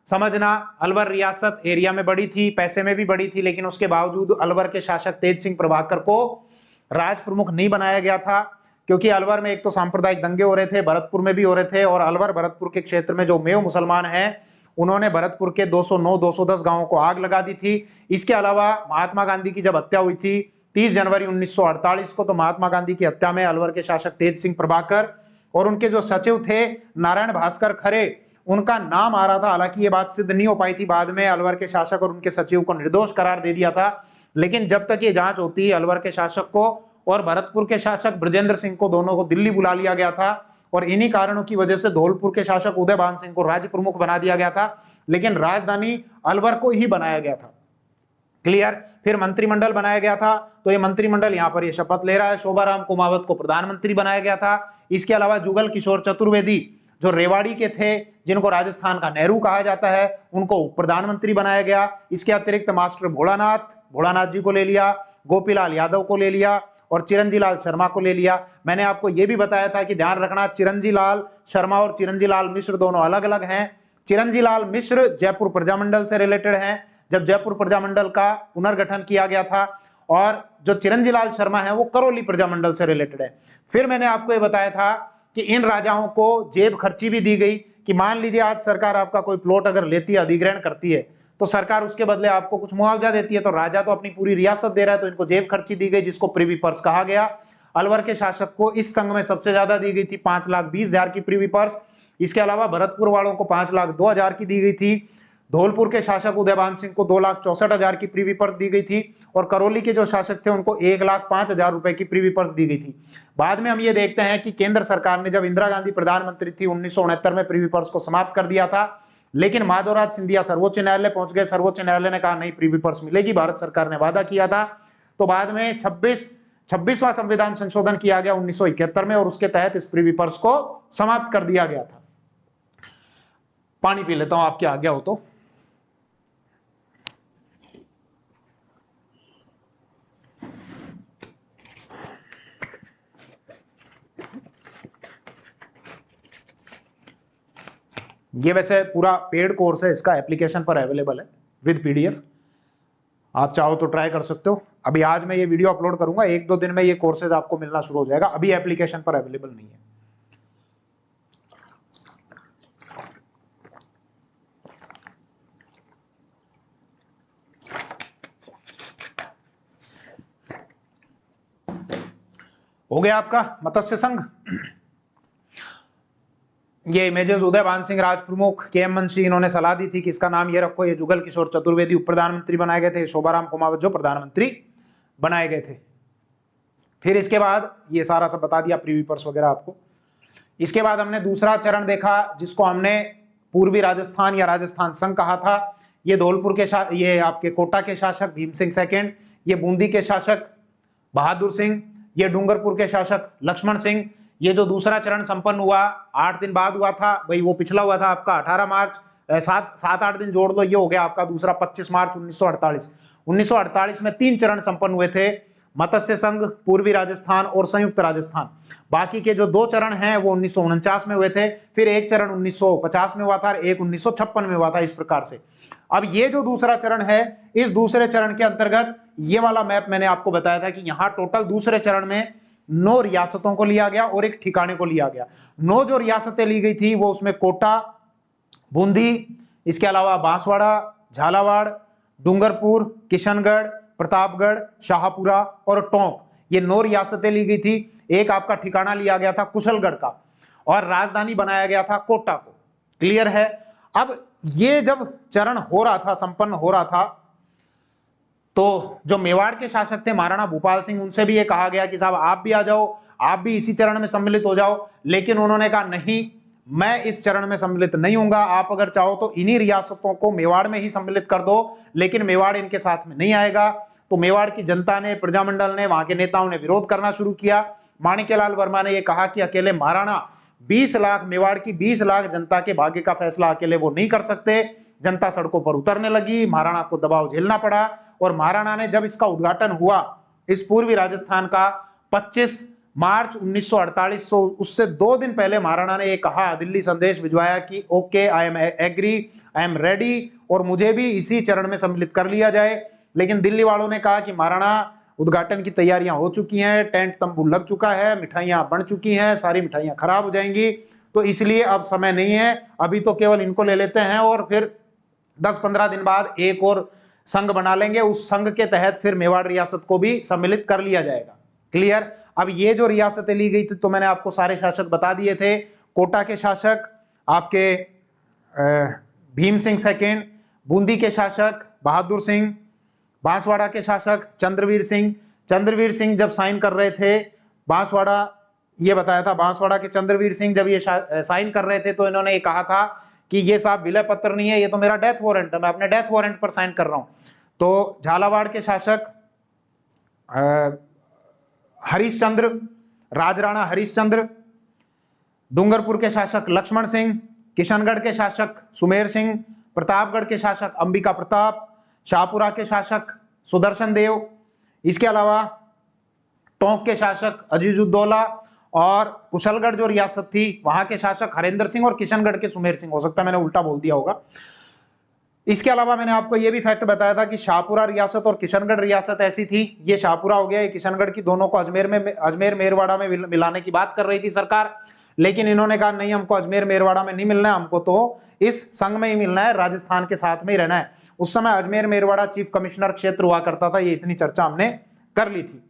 समझना, अलवर रियासत एरिया में बड़ी थी, पैसे में भी बड़ी थी, लेकिन उसके बावजूद अलवर के शासक तेज सिंह प्रभाकर को राज प्रमुख नहीं बनाया गया था, क्योंकि अलवर में एक तो सांप्रदायिक दंगे हो रहे थे, भरतपुर में भी हो रहे थे, और अलवर भरतपुर के क्षेत्र में जो मेव मुसलमान हैं उन्होंने भरतपुर के 209-210 गांवों को आग लगा दी थी। इसके अलावा महात्मा गांधी की जब हत्या हुई थी 30 जनवरी 1948 को, तो महात्मा गांधी की हत्या में अलवर के शासक तेज सिंह प्रभाकर और उनके जो सचिव थे नारायण भास्कर खरे, उनका नाम आ रहा था। हालांकि ये बात सिद्ध नहीं हो पाई थी, बाद में अलवर के शासक और उनके सचिव को निर्दोष करार दे दिया था। लेकिन जब तक ये जांच होती, अलवर के शासक को और भरतपुर के शासक ब्रजेंद्र सिंह को, दोनों को दिल्ली बुला लिया गया था, और इन्हीं कारणों की वजह से धौलपुर के शासक उदयभान सिंह को राज्य प्रमुख बना दिया गया था, लेकिन राजधानी अलवर को ही बनाया गया था। क्लियर। फिर मंत्रिमंडल बनाया गया था, तो ये मंत्रिमंडल यहाँ पर ये शपथ ले रहा है। शोभाराम कुमावत को प्रधानमंत्री बनाया गया था। इसके अलावा जुगल किशोर चतुर्वेदी जो रेवाड़ी के थे, जिनको राजस्थान का नेहरू कहा जाता है, उनको प्रधानमंत्री बनाया गया। इसके अतिरिक्त मास्टर भोलानाथ जी को ले लिया, गोपीलाल यादव को ले लिया और चिरंजीलाल शर्मा को ले लिया। मैंने आपको यह भी बताया था कि ध्यान रखना, चिरंजीलाल शर्मा और चिरंजीलाल मिश्र दोनों अलग अलग हैं। चिरंजीलाल मिश्र जयपुर प्रजामंडल से रिलेटेड हैं, जब जयपुर प्रजामंडल का पुनर्गठन किया गया था, और जो चिरंजीलाल शर्मा है वो करौली प्रजामंडल से रिलेटेड है। फिर मैंने आपको ये बताया था कि इन राजाओं को जेब खर्ची भी दी गई कि मान लीजिए आज सरकार आपका कोई प्लॉट अगर लेती है, अधिग्रहण करती है, तो सरकार उसके बदले आपको कुछ मुआवजा देती है। तो राजा तो अपनी पूरी रियासत दे रहा है, तो इनको जेब खर्ची दी गई, जिसको प्रिवी पर्स कहा गया। अलवर के शासक को इस संघ में सबसे ज्यादा दी गई थी 5,20,000 की प्रिवी पर्स। इसके अलावा भरतपुर वालों को 5,02,000 की दी गई थी। धौलपुर के शासक उदयभान सिंह को 2,64,000 की प्रीवी पर्स दी गई थी, और करौली के जो शासक थे उनको 1,05,000 रुपए की प्रीवी पर्स दी गई थी। बाद में हम ये देखते हैं कि केंद्र सरकार ने, जब इंदिरा गांधी प्रधानमंत्री थी, 1969 में प्रीवी पर्स को समाप्त कर दिया था, लेकिन माधवराज सिंधिया सर्वोच्च न्यायालय पहुंच गए। सर्वोच्च न्यायालय ने कहा नहीं, प्रीवी पर्स मिलेगी, भारत सरकार ने वादा किया था। तो बाद में 26वां संविधान संशोधन किया गया 1971 में, और उसके तहत इस प्रीवी पर्स को समाप्त कर दिया गया था। पानी पी लेता हूं, आपके आज्ञा हो तो। ये वैसे पूरा पेड कोर्स है, इसका एप्लीकेशन पर अवेलेबल है विद पीडीएफ, आप चाहो तो ट्राई कर सकते हो। अभी आज मैं ये वीडियो अपलोड करूंगा, 1-2 दिन में ये कोर्सेज आपको मिलना शुरू हो जाएगा, अभी एप्लीकेशन पर अवेलेबल नहीं है। हो गया आपका मत्स्य संघ। ये इमेजेस उदयभान सिंह राज प्रमुख, के.एम. मुंशी, इन्होंने सलाह दी थी कि इसका नाम ये रखो। ये जुगल किशोर चतुर्वेदी उप प्रधानमंत्री बनाए गए थे, शोभाराम कुमावत जो प्रधानमंत्री बनाए गए थे। फिर इसके बाद ये सारा सब बता दिया, प्रीवी पर्स वगैरह आपको। इसके बाद हमने दूसरा चरण देखा, जिसको हमने पूर्वी राजस्थान या राजस्थान संघ कहा था। ये धौलपुर के ये आपके कोटा के शासक भीम सिंह सेकेंड, ये बूंदी के शासक बहादुर सिंह, ये डूंगरपुर के शासक लक्ष्मण सिंह। ये जो दूसरा चरण संपन्न हुआ 8 दिन बाद हुआ था भाई, वो पिछला हुआ था आपका 18 मार्च, 7-8 दिन जोड़ लो, ये हो गया आपका दूसरा 25 मार्च 1948। 1948 में 3 चरण संपन्न हुए थे, मत्स्य संघ, पूर्वी राजस्थान और संयुक्त राजस्थान। बाकी के जो 2 चरण हैं वो 1949 में हुए थे, फिर एक चरण 1950 में हुआ था, एक 1956 में हुआ था, इस प्रकार से। अब ये जो दूसरा चरण है, इस दूसरे चरण के अंतर्गत ये वाला मैप मैंने आपको बताया था कि यहां टोटल दूसरे चरण में 9 रियासतों को लिया गया और एक ठिकाने को लिया गया। 9 जो रियासतें ली गई थी वो उसमें कोटा, बूंदी, इसके अलावा बांसवाड़ा, झालावाड़, डूंगरपुर, किशनगढ़, प्रतापगढ़, शाहपुरा और टोंक, ये 9 रियासतें ली गई थी। एक आपका ठिकाना लिया गया था कुशलगढ़ का, और राजधानी बनाया गया था कोटा को। क्लियर है। अब ये जब चरण हो रहा था, संपन्न हो रहा था, तो जो मेवाड़ के शासक थे महाराणा भूपाल सिंह, उनसे भी ये कहा गया कि साहब आप भी आ जाओ, आप भी इसी चरण में सम्मिलित हो जाओ। लेकिन उन्होंने कहा नहीं, मैं इस चरण में सम्मिलित नहीं होऊंगा, आप अगर चाहो तो इन्हीं रियासतों को मेवाड़ में ही सम्मिलित कर दो, लेकिन मेवाड़ इनके साथ में नहीं आएगा। तो मेवाड़ की जनता ने, प्रजामंडल ने, वहां के नेताओं ने विरोध करना शुरू किया। माणिक्यलाल वर्मा ने यह कहा कि अकेले महाराणा 20 लाख, मेवाड़ की 20 लाख जनता के भाग्य का फैसला अकेले वो नहीं कर सकते। जनता सड़कों पर उतरने लगी, महाराणा को दबाव झेलना पड़ा, और महाराणा ने जब इसका उद्घाटन हुआ, इस पूर्वी राजस्थान का 25 मार्च 1948, तो उससे 2 दिन पहले महाराणा ने ये कहा, दिल्ली संदेश भिजवाया कि okay, I am agree, I am ready, और मुझे भी इसी चरण में सम्मिलित कर लिया जाए। लेकिन दिल्ली वालों ने कहा कि महाराणा, उद्घाटन की तैयारियां हो चुकी हैं, टेंट तंबू लग चुका है, मिठाइयां बन चुकी हैं, सारी मिठाइयां खराब हो जाएंगी, तो इसलिए अब समय नहीं है, अभी तो केवल इनको ले लेते हैं और फिर 10-15 दिन बाद एक और संघ बना लेंगे, उस संघ के तहत फिर मेवाड़ रियासत को भी सम्मिलित कर लिया जाएगा। क्लियर। अब ये जो रियासतें ली गई थी, तो मैंने आपको सारे शासक बता दिए थे। कोटा के शासक आपके भीम सिंह सेकेंड, बूंदी के शासक बहादुर सिंह, बांसवाड़ा के शासक चंद्रवीर सिंह। चंद्रवीर सिंह जब साइन कर रहे थे, बांसवाड़ा, ये बताया था, बांसवाड़ा के चंद्रवीर सिंह जब ये साइन कर रहे थे तो इन्होंने ये कहा था कि ये साहब विलय पत्र नहीं है, ये तो मेरा डेथ वारंट है, मैं अपने डेथ वारंट पर साइन कर रहा हूं। तो झालावाड़ के शासक हरिश्चंद्र, राजराणा हरिश्चंद्र, डूंगरपुर के शासक लक्ष्मण सिंह, किशनगढ़ के शासक सुमेर सिंह, प्रतापगढ़ के शासक अंबिका प्रताप, शाहपुरा के शासक सुदर्शन देव, इसके अलावा टोंक के शासक अजीजुद्दौला, और कुशलगढ़ जो रियासत थी वहां के शासक हरेंद्र सिंह, और किशनगढ़ के सुमेर सिंह। हो सकता है मैंने उल्टा बोल दिया होगा। इसके अलावा मैंने आपको यह भी फैक्ट बताया था कि शाहपुरा रियासत और किशनगढ़ रियासत ऐसी थी, ये शाहपुरा हो गया, ये किशनगढ़ की, दोनों को अजमेर मेरवाड़ा में मिलाने की बात कर रही थी सरकार, लेकिन इन्होंने कहा नहीं, हमको अजमेर मेरवाड़ा में नहीं मिलना है, हमको तो इस संघ में ही मिलना है, राजस्थान के साथ में ही रहना है। उस समय अजमेर मेरवाड़ा चीफ कमिश्नर क्षेत्र हुआ करता था, ये इतनी चर्चा हमने कर ली थी।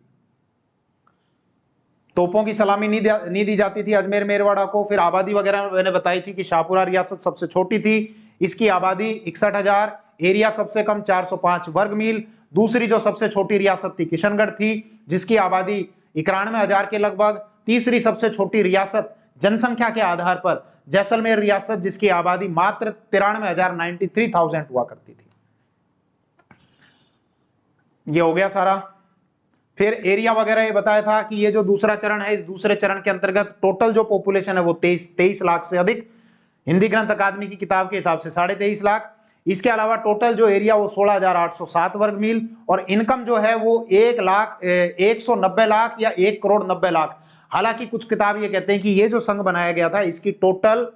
तोपों की सलामी नहीं दी जाती थी अजमेर मेरवाड़ा को। फिर आबादी वगैरह मैंने बताई थी कि शाहपुरा रियासत सबसे छोटी थी, इसकी आबादी 61,000, एरिया सबसे कम 405 वर्ग मील। दूसरी जो सबसे छोटी रियासत थी किशनगढ़ थी, जिसकी आबादी 91,000 के लगभग। तीसरी सबसे छोटी रियासत जनसंख्या के आधार पर जैसलमेर रियासत, जिसकी आबादी मात्र 93,000 हुआ करती थी। ये हो गया सारा। फिर एरिया वगैरह ये बताया था कि ये जो दूसरा चरण है, इस दूसरे चरण के अंतर्गत टोटल जो पॉपुलेशन है वो 23 लाख से अधिक, हिंदी ग्रंथ अकादमी की किताब के हिसाब से 23.5 लाख। इसके अलावा टोटल जो एरिया वो 16,807 वर्ग मील, और इनकम जो है वो 1,190 लाख या 1,90 लाख। हालांकि कुछ किताब ये कहते हैं कि ये जो संघ बनाया गया था, इसकी टोटल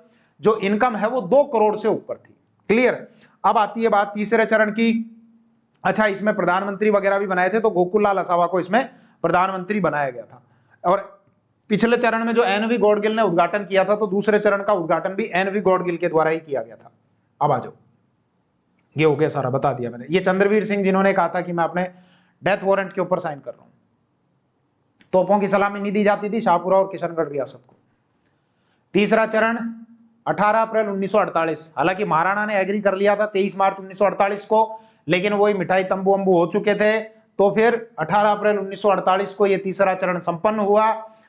जो इनकम है वो 2 करोड़ से ऊपर थी। क्लियर। अब आती है बात तीसरे चरण की। अच्छा, इसमें प्रधानमंत्री वगैरह भी बनाए थे, तो गोकुललाल असावा को इसमें प्रधानमंत्री बनाया गया था। और पिछले चरण में जो एनवी गौडगिल ने उद्घाटन किया था, तो दूसरे चरण का उद्घाटन भी एनवी गौडगिल के द्वारा ही किया गया था। अब आ जाओ, ये हो गया सारा, बता दिया मैंने। ये चंद्रवीर सिंह जिन्होंने कहा था कि मैं अपने डेथ वारंट के ऊपर साइन कर रहा हूं। तोपों की सलामी नहीं दी जाती थी शाहपुरा और किशनगढ़ रियासत को। तीसरा चरण 18 अप्रैल 1948, हालांकि महाराणा ने एग्री कर लिया था 23 मार्च 1948 को, लेकिन वही मिठाई तंबू अंबू हो चुके थे। तो फिर 18 अप्रैल 1948 को यह तीसरा चरण संपन्न हुआ।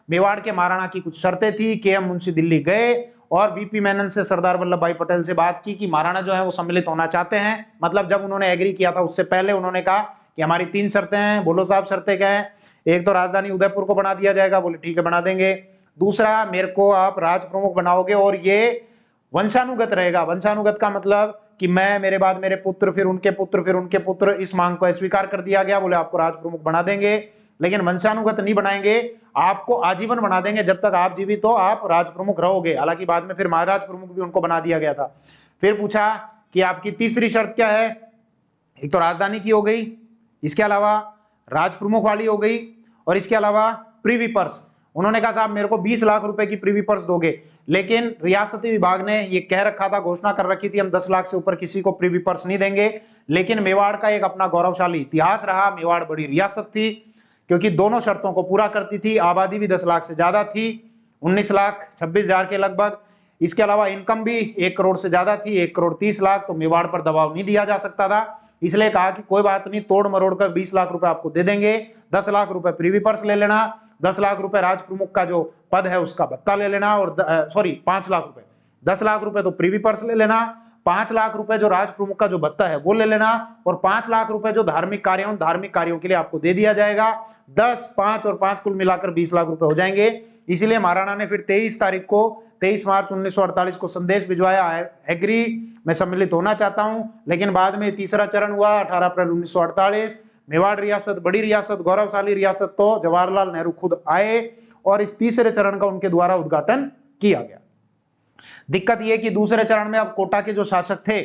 मेवाड़ के महाराणा की कुछ शर्तें थी। के.एम. मुंशी दिल्ली गए और वीपी मेनन से, सरदार वल्लभ भाई पटेल से बात की कि महाराणा जो है वो सम्मिलित होना चाहते हैं। मतलब जब उन्होंने एग्री किया था उससे पहले उन्होंने कहा कि हमारी 3 शर्तें हैं। बोलो साहब, शर्तें क्या हैं? एक तो राजधानी उदयपुर को बना दिया जाएगा। बोले ठीक है, बना देंगे। दूसरा, मेरे को आप राज प्रमुख बनाओगे और ये वंशानुगत रहेगा। वंशानुगत का मतलब कि मैं, मेरे बाद मेरे पुत्र, फिर उनके पुत्र, फिर उनके पुत्र। इस मांग को अस्वीकार कर दिया गया। बोले आपको राज प्रमुख बना देंगे, लेकिन वंशानुगत नहीं बनाएंगे, आपको आजीवन बना देंगे। जब तक आप जीवित हो आप राज प्रमुख रहोगे। हालांकि बाद में फिर महाराज प्रमुख भी उनको बना दिया गया था। फिर पूछा कि आपकी तीसरी शर्त क्या है? एक तो राजधानी की हो गई, इसके अलावा राज प्रमुख वाली हो गई, और इसके अलावा प्रीवी पर्स। उन्होंने कहा साहब मेरे को 20 लाख रुपए की प्रीवी पर्स दोगे, लेकिन रियासती विभाग ने ये कह रखा था, घोषणा कर रखी थी, हम 10 लाख से ऊपर किसी को प्रीवी पर्स नहीं देंगे। लेकिन मेवाड़ का एक अपना गौरवशाली इतिहास रहा। मेवाड़ बड़ी रियासत थी क्योंकि दोनों शर्तों को पूरा करती थी। आबादी भी 10 लाख से ज्यादा थी, 19,26,000 के लगभग। इसके अलावा इनकम भी 1 करोड़ से ज्यादा थी, 1,30,00,000। तो मेवाड़ पर दबाव नहीं दिया जा सकता था, इसलिए कहा कि कोई बात नहीं, तोड़ मरोड़ कर 20 लाख रुपए आपको दे देंगे। 10 लाख रुपए प्रीवी पर्स ले लेना, 10 लाख रुपए राज प्रमुख का जो पद है उसका भत्ता ले लेना, और 5 लाख रुपए, 10 लाख रुपए तो प्रीवी पर्स ले लेना, 5 लाख रुपए जो राज प्रमुख का जो भत्ता है वो ले लेना, और 5 लाख रुपए जो धार्मिक कार्यों के लिए आपको दे दिया जाएगा। 10, 5 और 5 कुल मिलाकर 20 लाख रुपए हो जाएंगे। इसीलिए महाराणा ने फिर 23 मार्च 1948 को संदेश भिजवाया, एग्री, मैं सम्मिलित होना चाहता हूं। लेकिन बाद में तीसरा चरण हुआ 18 अप्रैल 1948। मेवाड़ रियासत बड़ी रियासत, गौरवशाली रियासत, तो जवाहरलाल नेहरू खुद आए और इस तीसरे चरण का उनके द्वारा उद्घाटन किया गया। दिक्कत यह कि दूसरे चरण में अब कोटा के जो शासक थे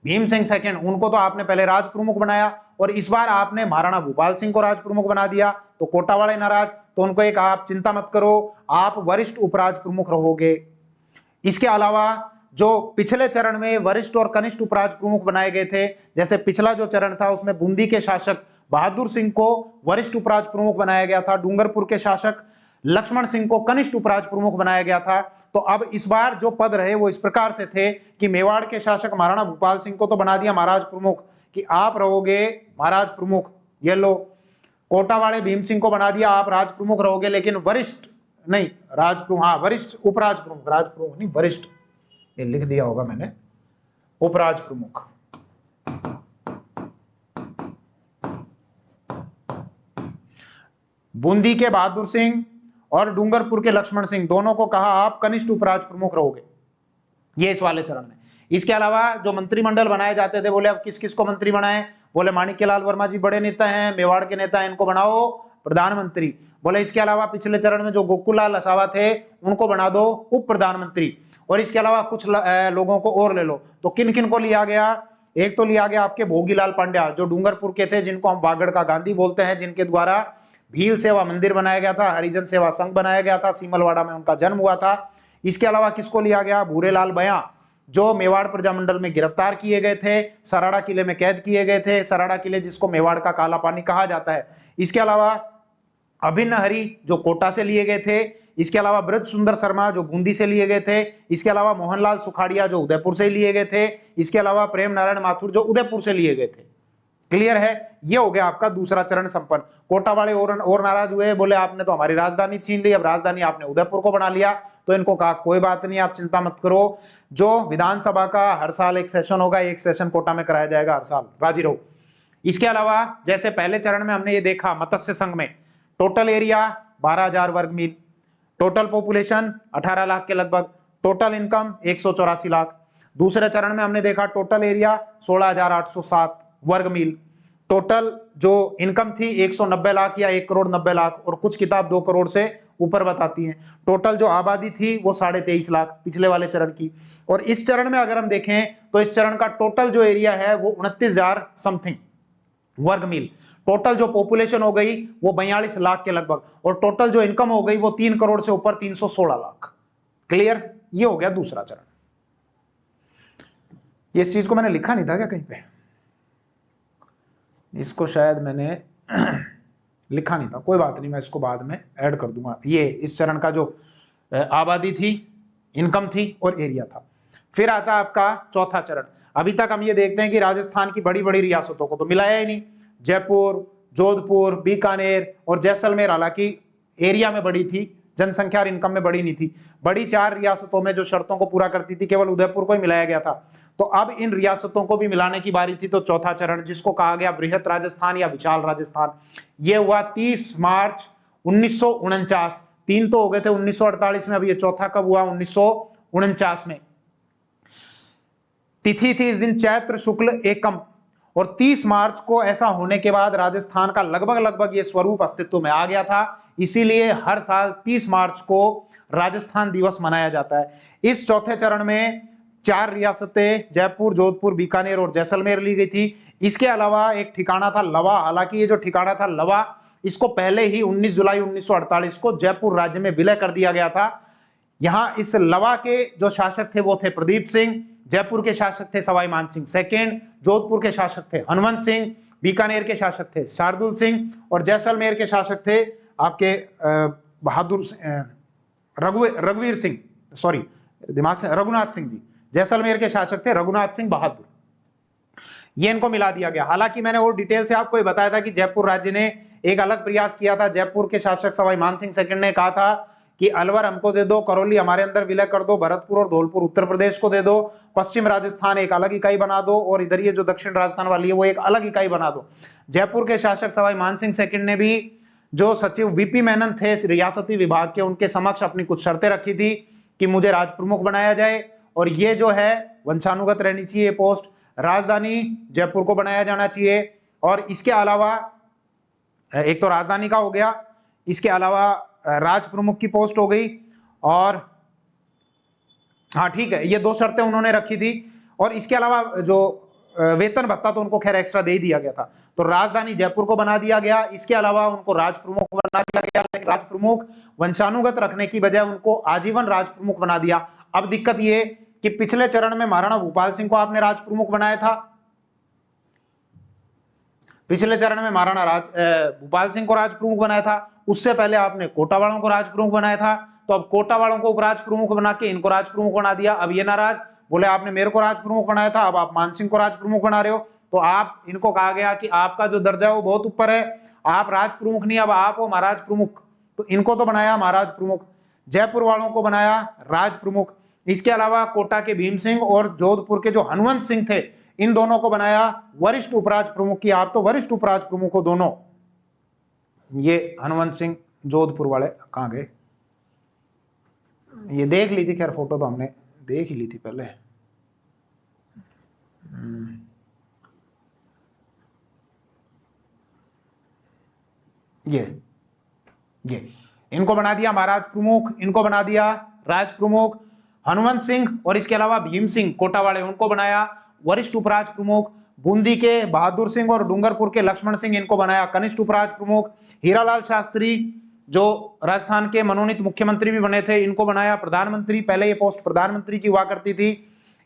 भीम सिंह सेकंड, उनको तो आपने पहले राज प्रमुख बनाया और इस बार आपने महाराणा भूपाल सिंह को राज प्रमुख बना दिया, तो कोटा वाले नाराज, तो उनको एक आप चिंता मत करो, आप वरिष्ठ उपराज प्रमुख रहोगे। इसके अलावा जो पिछले चरण में वरिष्ठ और कनिष्ठ उपराज प्रमुख बनाए गए थे, जैसे पिछला जो चरण था उसमें बूंदी के शासक बहादुर सिंह को वरिष्ठ उपराज प्रमुख बनाया गया था, डूंगरपुर के शासक लक्ष्मण सिंह को कनिष्ठ उपराज प्रमुख बनाया गया था। तो अब इस बार जो पद रहे वो इस प्रकार से थे कि मेवाड़ के शासक महाराणा भूपाल सिंह को तो बना दिया महाराज प्रमुख कि आप रहोगे महाराज प्रमुख, ये लो। कोटा वाले भीम सिंह को बना दिया आप राज प्रमुख रहोगे, लेकिन वरिष्ठ नहीं, राज प्रमुख, हाँ वरिष्ठ उपराज प्रमुख, राज प्रमुख नहीं वरिष्ठ, ये लिख दिया होगा मैंने, उपराज प्रमुख। बूंदी के बहादुर सिंह और डूंगरपुर के लक्ष्मण सिंह दोनों को कहा आप कनिष्ठ उपराज प्रमुख रहोगे, ये इस वाले चरण में। इसके अलावा जो मंत्रिमंडल बनाए जाते थे, बोले अब किस किस को मंत्री बनाए, बोले माणिक्यलाल वर्मा जी बड़े नेता हैं, मेवाड़ के नेता हैं, इनको बनाओ प्रधानमंत्री। बोले इसके अलावा पिछले चरण में जो गोकुललाल असावा थे उनको बना दो उप प्रधानमंत्री, और इसके अलावा कुछ लोगों को और ले लो। तो किन किन को लिया गया, एक तो लिया गया आपके भोगीलाल पांड्या जो डूंगरपुर के थे, जिनको हम वागड़ का गांधी बोलते हैं, जिनके द्वारा भील सेवा मंदिर बनाया गया था, हरिजन सेवा संघ बनाया गया था, सीमलवाड़ा में उनका जन्म हुआ था। इसके अलावा किसको लिया गया, भूरेलाल बयां जो मेवाड़ प्रजामंडल में गिरफ्तार किए गए थे, सराड़ा किले में कैद किए गए थे, सराड़ा किले जिसको मेवाड़ का काला पानी कहा जाता है। इसके अलावा अभिन्न हरि जो कोटा से लिए गए थे, इसके अलावा ब्रज सुंदर शर्मा जो बूंदी से लिए गए थे, इसके अलावा मोहनलाल सुखाड़िया जो उदयपुर से लिए गए थे, इसके अलावा प्रेम नारायण माथुर जो उदयपुर से लिए गए थे। क्लियर है, ये हो गया आपका दूसरा चरण संपन्न। कोटा वाले और नाराज हुए, बोले आपने तो हमारी राजधानी छीन ली, अब राजधानी आपने उदयपुर को बना लिया। तो इनको कहा कोई बात नहीं, आप चिंता मत करो, जो विधानसभा का हर साल एक सेशन होगा, एक सेशन कोटा में कराया जाएगा हर साल, राजी रहो। इसके अलावा जैसे पहले चरण में हमने ये देखा मत्स्य संघ में टोटल एरिया 12,000 वर्ग मील, टोटल पॉपुलेशन 18 लाख के लगभग, टोटल इनकम 184 लाख। दूसरे चरण में हमने देखा टोटल एरिया 16,807 वर्ग मील, टोटल जो इनकम थी 190 लाख या 1 करोड़ 90 लाख, और कुछ किताब 2 करोड़ से ऊपर बताती हैं। टोटल जो आबादी थी वो 23.5 लाख पिछले वाले चरण की। और इस चरण में अगर हम देखें तो इस चरण का टोटल जो एरिया है वो 29,000 समथिंग वर्ग मील, टोटल जो पॉपुलेशन हो गई वो 42 लाख के लगभग, और टोटल जो इनकम हो गई वो 3 करोड़ से ऊपर 316 लाख। क्लियर, ये हो गया दूसरा चरण। इस चीज को मैंने लिखा नहीं था क्या कहीं पे, इसको शायद मैंने लिखा नहीं था, कोई बात नहीं, मैं इसको बाद में ऐड कर दूंगा। ये इस चरण का जो आबादी थी, इनकम थी और एरिया था। फिर आता आपका चौथा चरण। अभी तक हम ये देखते हैं कि राजस्थान की बड़ी बड़ी रियासतों को तो मिलाया ही नहीं, जयपुर, जोधपुर, बीकानेर और जैसलमेर हालांकि एरिया में बड़ी थी, जनसंख्या और इनकम में बड़ी नहीं थी। बड़ी 4 रियासतों में जो शर्तों को पूरा करती थी केवल उदयपुर को ही मिलाया गया था। तो अब इन रियासतों को भी मिलाने की बारी थी। तो चौथा चरण जिसको कहा गया बृहत राजस्थान या विशाल राजस्थान, ये हुआ 30 मार्च 1949। 3 तो हो गए थे 1948 में, अब ये चौथा कब हुआ, 1949 में। तिथि थी इस दिन चैत्र शुक्ल एकम, और 30 मार्च को ऐसा होने के बाद राजस्थान का लगभग ये स्वरूप अस्तित्व में आ गया था। इसीलिए हर साल 30 मार्च को राजस्थान दिवस मनाया जाता है। इस चौथे चरण में 4 रियासतें जयपुर, जोधपुर, बीकानेर और जैसलमेर ली गई थी। इसके अलावा एक ठिकाना था लवा, हालांकि ये जो ठिकाना था लवा, इसको पहले ही 19 जुलाई 1948 को जयपुर राज्य में विलय कर दिया गया था। यहां इस लवा के जो शासक थे वो थे प्रदीप सिंह, जयपुर के शासक थे सवाई मानसिंह सेकंड, जोधपुर के शासक थे हनुमंत सिंह, बीकानेर के शासक थे शार्दुल सिंह और जैसलमेर के शासक थे आपके बहादुर रघुवीर सिंह, सॉरी दिमाग से, रघुनाथ सिंह जी। जैसलमेर के शासक थे रघुनाथ सिंह बहादुर। ये इनको मिला दिया गया। हालांकि मैंने और डिटेल से आपको ये बताया था कि जयपुर राज्य ने एक अलग प्रयास किया था। जयपुर के शासक सवाई मानसिंह सेकंड ने कहा था कि अलवर हमको दे दो, करौली हमारे अंदर विलय कर दो, भरतपुर और धौलपुर उत्तर प्रदेश को दे दो, पश्चिम राजस्थान एक अलग इकाई बना दो, और इधर ये जो दक्षिण राजस्थान वाली है वो एक अलग इकाई बना दो। जयपुर के शासक सवाई मानसिंह सेकंड ने भी जो सचिव वीपी मेनन थे रियासती विभाग के, उनके समक्ष अपनी कुछ शर्तें रखी थी कि मुझे राज प्रमुख बनाया जाए, और ये जो है वंशानुगत रहनी चाहिए पोस्ट, राजधानी जयपुर को बनाया जाना चाहिए, और इसके अलावा एक तो राजधानी का हो गया, इसके अलावा राज प्रमुख की पोस्ट हो गई। और हाँ ठीक है, ये 2 शर्तें उन्होंने रखी थी। और इसके अलावा जो वेतन भत्ता तो उनको खैर एक्स्ट्रा दे ही दिया गया था। तो राजधानी जयपुर को बना दिया गया, इसके अलावा उनको राज प्रमुख बना दिया गया। लेकिन राज प्रमुख वंशानुगत रखने की बजाय उनको आजीवन राज प्रमुख बना दिया। अब दिक्कत ये कि पिछले चरण में महाराणा भूपाल सिंह को आपने राज प्रमुख बनाया था, पिछले चरण में महाराणा भूपाल सिंह को राज प्रमुख बनाया था, उससे पहले आपने कोटा वालों को राज प्रमुख बनाया था। तो अब कोटा वालों को उपराज प्रमुख बना के इनको राज प्रमुख बना दिया। अब ये नाराज, बोले आपने मेरे को राज प्रमुख बनाया था, अब आप मान सिंह को राज प्रमुख बना रहे हो। तो आप इनको कहा गया कि आपका जो दर्जा है वो बहुत ऊपर है, आप राज प्रमुख नहीं, अब आप हो महाराज प्रमुख। तो इनको तो बनाया महाराज प्रमुख, जयपुर वालों को बनाया राज प्रमुख। इसके अलावा कोटा के भीम सिंह और जोधपुर के जो हनुमंत सिंह थे, इन दोनों को बनाया वरिष्ठ उपराज प्रमुख की। आप तो वरिष्ठ उपराज प्रमुख हो दोनों। ये हनुमंत सिंह जोधपुर वाले कहां गए, ये देख ली थी खैर, फोटो तो हमने देख ही ली थी पहले। ये इनको बना दिया महाराज प्रमुख, इनको बना दिया राज प्रमुख। हनुमंत सिंह और इसके अलावा भीम सिंह कोटा वाले, उनको बनाया वरिष्ठ उपराज प्रमुख। बूंदी के बहादुर सिंह और डूंगरपुर के लक्ष्मण सिंह, इनको बनाया कनिष्ठ उपराज प्रमुख। हीरालाल शास्त्री जो राजस्थान के मनोनीत मुख्यमंत्री भी बने थे, इनको बनाया प्रधानमंत्री। पहले ये पोस्ट प्रधानमंत्री की हुआ करती थी।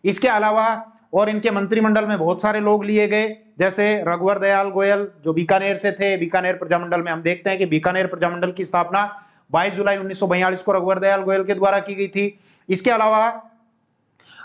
इसके अलावा और इनके मंत्रिमंडल में बहुत सारे लोग लिए गए, जैसे रघुवर दयाल गोयल जो बीकानेर से थे। बीकानेर प्रजामंडल में हम देखते हैं कि बीकानेर प्रजामंडल की स्थापना 22 जुलाई 1942 को रघुवर दयाल गोयल के द्वारा की गई थी। इसके अलावा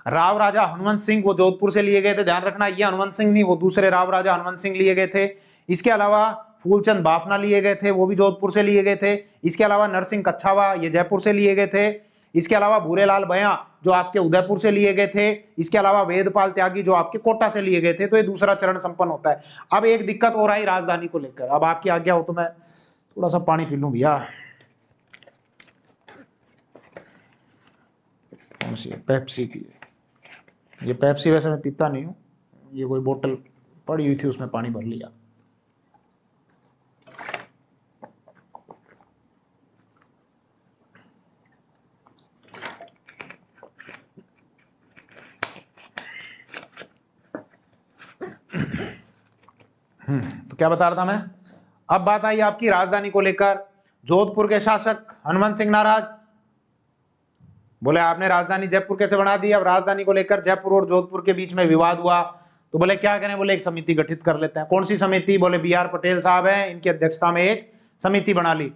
राव राजा हनुमंत सिंह, वो जोधपुर से लिए गए थे, ध्यान रखना, ये हनुमंत सिंह नहीं, वो दूसरे राव राजा हनुमंत सिंह लिए गए थे। इसके अलावा फूलचंद बाफना लिए गए थे, वो भी जोधपुर से लिए गए थे। इसके अलावा नरसिंह कच्छावा, ये जयपुर से लिए गए थे। इसके अलावा भूरेलाल बयां जो आपके उदयपुर से लिए गए थे। इसके अलावा वेदपाल त्यागी जो आपके कोटा से लिए गए थे। तो ये दूसरा चरण संपन्न होता है। अब एक दिक्कत हो रहा है राजधानी को लेकर, अब आपकी आज्ञा हो तो मैं थोड़ा सा पानी पी लूं भैया। कौन सी है? पेप्सी की। ये पेप्सी वैसे मैं पीता नहीं हूँ, ये कोई बोतल पड़ी हुई थी उसमें पानी भर लिया। तो क्या बता रहा था मैं, अब बात आई आपकी राजधानी को लेकर। जोधपुर के शासक हनुमंत सिंह नाराज, बोले आपने राजधानी जयपुर कैसे बना दी। अब राजधानी को लेकर जयपुर और जोधपुर के बीच में विवाद हुआ, तो बोले क्या करें, बोले एक समिति गठित कर लेते हैं। कौन सी समिति, बोले BR पटेल साहब हैं, इनकी अध्यक्षता में एक समिति बना ली।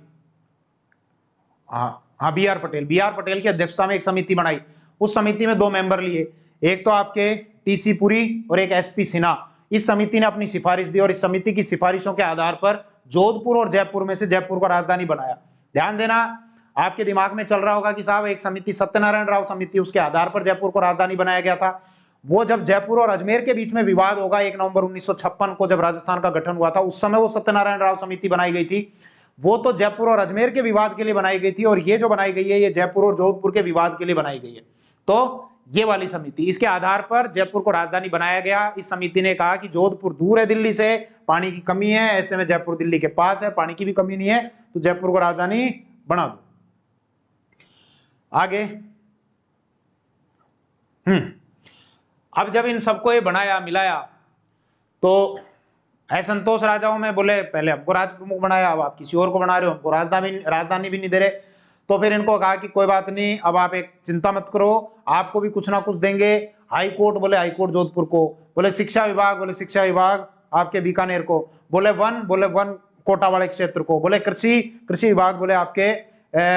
हाँ BR पटेल की अध्यक्षता में एक समिति बनाई। उस समिति में 2 मेंबर लिए, एक तो आपके TC पुरी और एक SP सिन्हा। इस समिति ने अपनी सिफारिश दी और इस समिति की सिफारिशों के आधार पर जोधपुर और जयपुर में से जयपुर को राजधानी बनाया। ध्यान देना, आपके दिमाग में चल रहा होगा कि साहब एक समिति सत्यनारायण राव समिति, उसके आधार पर जयपुर को राजधानी बनाया गया था। वो जब जयपुर और अजमेर के बीच में विवाद होगा 1 नवंबर 1956 को जब राजस्थान का गठन हुआ था, उस समय वो सत्यनारायण राव समिति बनाई गई थी। वो तो जयपुर और अजमेर के विवाद के लिए बनाई गई थी, और ये जो बनाई गई है ये जयपुर और जोधपुर के विवाद के लिए बनाई गई है। तो ये वाली समिति, इसके आधार पर जयपुर को राजधानी बनाया गया। इस समिति ने कहा कि जोधपुर दूर है दिल्ली से, पानी की कमी है, ऐसे में जयपुर दिल्ली के पास है, पानी की भी कमी नहीं है, तो जयपुर को राजधानी बना दो। आगे अब जब इन सबको ये बनाया मिलाया, तो असंतोष राजाओं में, बोले पहले हमको राज प्रमुख बनाया, अब आप किसी और को बना रहे हो, हमको राजधानी भी नहीं दे रहे। तो फिर इनको कहा कि कोई बात नहीं, अब आप एक चिंता मत करो, आपको भी कुछ ना कुछ देंगे। हाई कोर्ट, बोले हाई कोर्ट जोधपुर को। बोले शिक्षा विभाग, बोले शिक्षा विभाग आपके बीकानेर को। बोले वन कोटा वाले क्षेत्र को। बोले कृषि विभाग, बोले आपके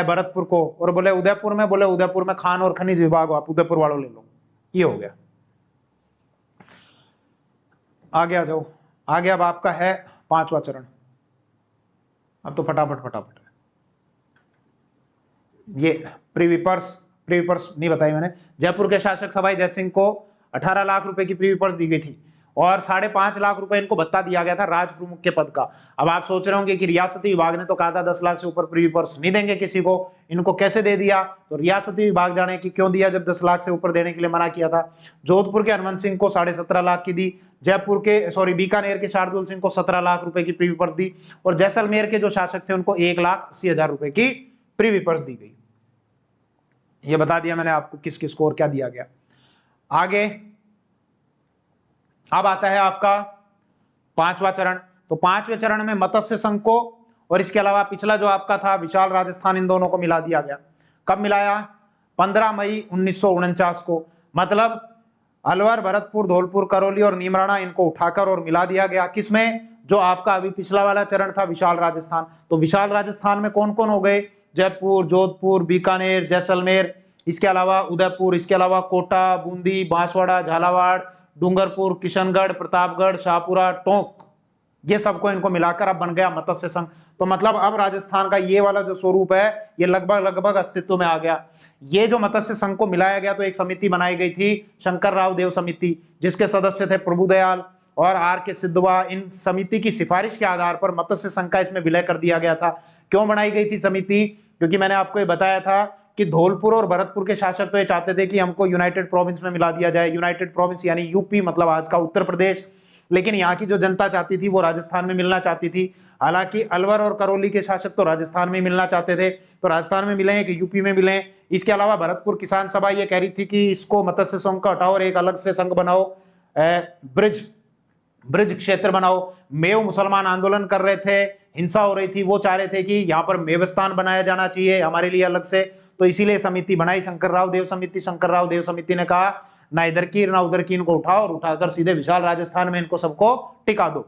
भरतपुर को। और बोले उदयपुर में, बोले उदयपुर में खान और खनिज विभाग आप उदयपुर वालों ले लो। ये हो गया। आगे आ जाओ, आगे अब आपका है 5वां चरण। अब तो फटाफट ये प्रीवी पर्स नहीं बताई मैंने। जयपुर के शासक सवाई जयसिंह को 18 लाख रुपए की प्रीवी पर्स दी गई थी और 5.5 लाख रुपए इनको भत्ता दिया गया था राज प्रमुख के पद का। अब आप सोच रहे होंगे कि रियासती विभाग ने तो कहा था 10 लाख से ऊपर प्रीवी पर्स नहीं देंगे किसी को, इनको कैसे दे दिया। तो रियासती विभाग जाने कि क्यों दिया जब 10 लाख से ऊपर देने के लिए मना किया था। जोधपुर के हनुमंत सिंह को 17.5 लाख की दी, बीकानेर के शार्दुल सिंह को 17 लाख रुपए की प्रीवी पर्स दी, और जैसलमेर के जो शासक थे उनको 1,80,000 रुपए की प्रीविपर्स दी गई। ये बता दिया मैंने आपको किस किस को और क्या दिया गया। आगे अब आता है आपका पांचवा चरण। तो पांचवें चरण में मत्स्य संघ को और इसके अलावा पिछला जो आपका था विशाल राजस्थान, इन दोनों को मिला दिया गया। कब मिलाया? 15 मई 1949 को। मतलब अलवर, भरतपुर, धौलपुर, करौली और नीमराणा, इनको उठाकर और मिला दिया गया। किसमें? जो आपका अभी पिछला वाला चरण था विशाल राजस्थान। तो विशाल राजस्थान में कौन कौन हो गए? जयपुर, जोधपुर, बीकानेर, जैसलमेर, इसके अलावा उदयपुर, इसके अलावा कोटा, बूंदी, बांसवाड़ा, झालावाड़, डूंगरपुर, किशनगढ़, प्रतापगढ़, शाहपुरा, टोंक, ये सबको इनको मिलाकर अब बन गया मत्स्य संघ। तो मतलब अब राजस्थान का ये वाला जो स्वरूप है ये लगभग अस्तित्व में आ गया। ये जो मत्स्य संघ को मिलाया गया तो एक समिति बनाई गई थी, शंकर राव देव समिति, जिसके सदस्य थे प्रभुदयाल और आर के सिद्धवा। इन समिति की सिफारिश के आधार पर मत्स्य संघ का इसमें विलय कर दिया गया था। क्यों बनाई गई थी समिति? क्योंकि मैंने आपको ये बताया था कि धौलपुर और भरतपुर के शासक तो ये चाहते थे कि हमको यूनाइटेड प्रोविंस में मिला दिया जाए। यूनाइटेड प्रोविंस यानी यूपी, मतलब आज का उत्तर प्रदेश। लेकिन यहाँ की जो जनता चाहती थी वो राजस्थान में मिलना चाहती थी। हालांकि अलवर और करौली के शासक तो राजस्थान में मिलना चाहते थे, तो राजस्थान में मिले कि यूपी में मिले। इसके अलावा भरतपुर किसान सभा ये कह रही थी कि इसको मत्स्य संघ का हटाओ और एक अलग से संघ बनाओ, ब्रिज क्षेत्र बनाओ। मेव मुसलमान आंदोलन कर रहे थे, हिंसा हो रही थी, वो चाह रहे थे कि यहाँ पर मेवस्तान बनाया जाना चाहिए हमारे लिए अलग से। तो इसीलिए समिति बनाई, शंकर राव देव समिति। शंकर राव देव समिति ने कहा ना इधर की ना उधर की, इनको उठाओ और उठाकर सीधे विशाल राजस्थान में इनको सबको टिका दो।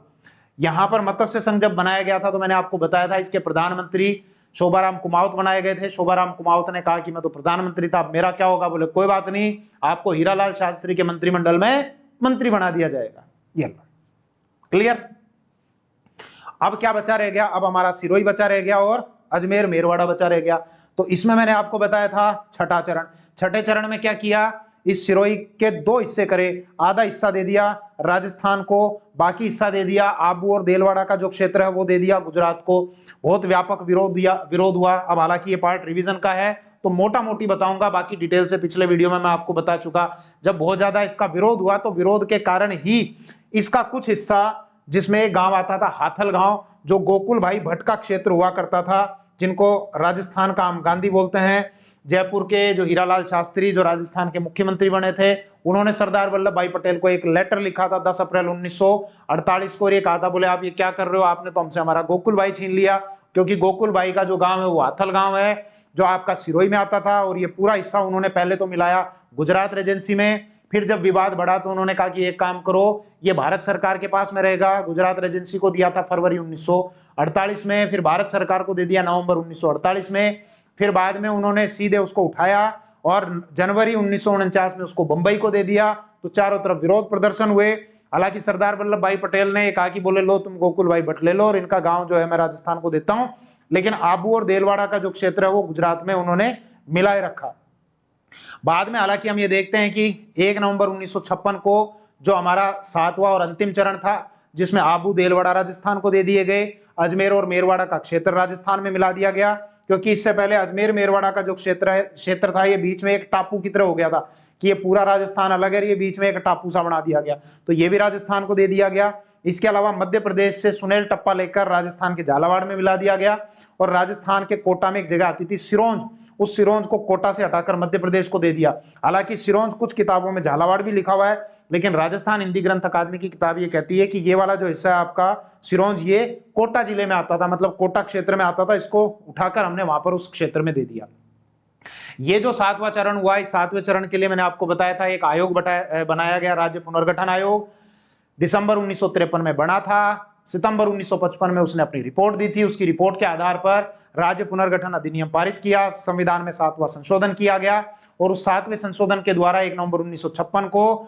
यहां पर मत्स्य संघ जब बनाया गया था तो मैंने आपको बताया था इसके प्रधानमंत्री शोभाराम कुमावत बनाए गए थे। शोभाराम कुमावत ने कहा कि मैं तो प्रधानमंत्री था, अब मेरा क्या होगा? बोले कोई बात नहीं, आपको हीरालाल शास्त्री के मंत्रिमंडल में मंत्री बना दिया जाएगा। ये क्लियर? अब क्या बचा रह गया? अब हमारा सिरोही बचा रह गया और अजमेर मेरवाड़ा बचा रह गया। तो इसमें मैंने आपको बताया था छठा चरण। छठे चरण में क्या किया? इस सिरोही के दो हिस्से करे, आधा हिस्सा दे दिया राजस्थान को, बाकी हिस्सा दे दिया आबू और देलवाड़ा का जो क्षेत्र है वो दे दिया गुजरात को। बहुत व्यापक विरोध हुआ। अब हालांकि ये पार्ट रिवीजन का है तो मोटा मोटी बताऊंगा, बाकी डिटेल से पिछले वीडियो में मैं आपको बता चुका। जब बहुत ज्यादा इसका विरोध हुआ तो विरोध के कारण ही इसका कुछ हिस्सा, जिसमें एक गांव आता था हाथल गांव, जो गोकुल भाई भट्ट का क्षेत्र हुआ करता था, जिनको राजस्थान का आम गांधी बोलते हैं। जयपुर के जो हीरालाल शास्त्री, जो राजस्थान के मुख्यमंत्री बने थे, उन्होंने सरदार वल्लभ भाई पटेल को एक लेटर लिखा था 10 अप्रैल 1948 को। ये कहा था, बोले आप ये क्या कर रहे हो, आपने तो हमसे हमारा गोकुल भाई छीन लिया। क्योंकि गोकुल भाई का जो गांव है वो हाथल गांव है, जो आपका सिरोही में आता था। और ये पूरा हिस्सा उन्होंने पहले तो मिलाया गुजरात रेजेंसी में। फिर जब विवाद बढ़ा तो उन्होंने कहा कि एक काम करो, ये भारत सरकार के पास में रहेगा। गुजरात रेजेंसी को दिया था फरवरी 1948 में, फिर भारत सरकार को दे दिया नवंबर 1948 में। फिर बाद में उन्होंने सीधे उसको उठाया और जनवरी 1949 में उसको बंबई को दे दिया। तो चारों तरफ विरोध प्रदर्शन हुए। हालांकि सरदार वल्लभ भाई पटेल ने कहा कि बोले लो तुम गोकुल भाई भट्ट ले लो और इनका गांव जो है मैं राजस्थान को देता हूं, लेकिन आबू और देलवाड़ा का जो क्षेत्र है वो गुजरात में उन्होंने मिलाए रखा। बाद में हालांकि हम ये देखते हैं कि 1 नवंबर 1956 को जो हमारा 7वां और अंतिम चरण था, जिसमें आबू देलवाड़ा राजस्थान को दे दिए गए, अजमेर और मेरवाड़ा का क्षेत्र राजस्थान में मिला दिया गया। क्योंकि इससे पहले अजमेर मेरवाड़ा का जो क्षेत्र था ये बीच में एक टापू की तरह हो गया था कि ये पूरा राजस्थान अलग है, ये बीच में एक टापू सा बना दिया गया। तो ये भी राजस्थान को दे दिया गया। इसके अलावा मध्य प्रदेश से सुनेल टप्पा लेकर राजस्थान के झालावाड़ में मिला दिया गया। और राजस्थान के कोटा में एक जगह आती थी सिरोंज, उस सिरोंज को कोटा से हटाकर मध्य प्रदेश को दे दिया। हालांकि सिरोंज कुछ किताबों में झालावाड़ भी लिखा हुआ है, लेकिन राजस्थान हिंदी ग्रंथ अकादमी की किताब ये कहती है कि ये वाला जो हिस्सा है आपका सिरोंज, ये कोटा जिले में आता था, मतलब कोटा क्षेत्र में आता था। इसको उठाकर हमने वहां पर उस क्षेत्र में दे दिया। ये जो 7वां चरण हुआ, इस 7वें चरण के लिए मैंने आपको बताया था एक आयोग बनाया गया, राज्य पुनर्गठन आयोग। दिसंबर 1953 में बना था। सितंबर 1955 में उसने अपनी रिपोर्ट दी थी। उसकी रिपोर्ट के आधार पर राज्य पुनर्गठन अधिनियम पारित किया, संविधान में 7वां संशोधन किया गया। और उस 7वें संशोधन के द्वारा 1 नवंबर 1956 को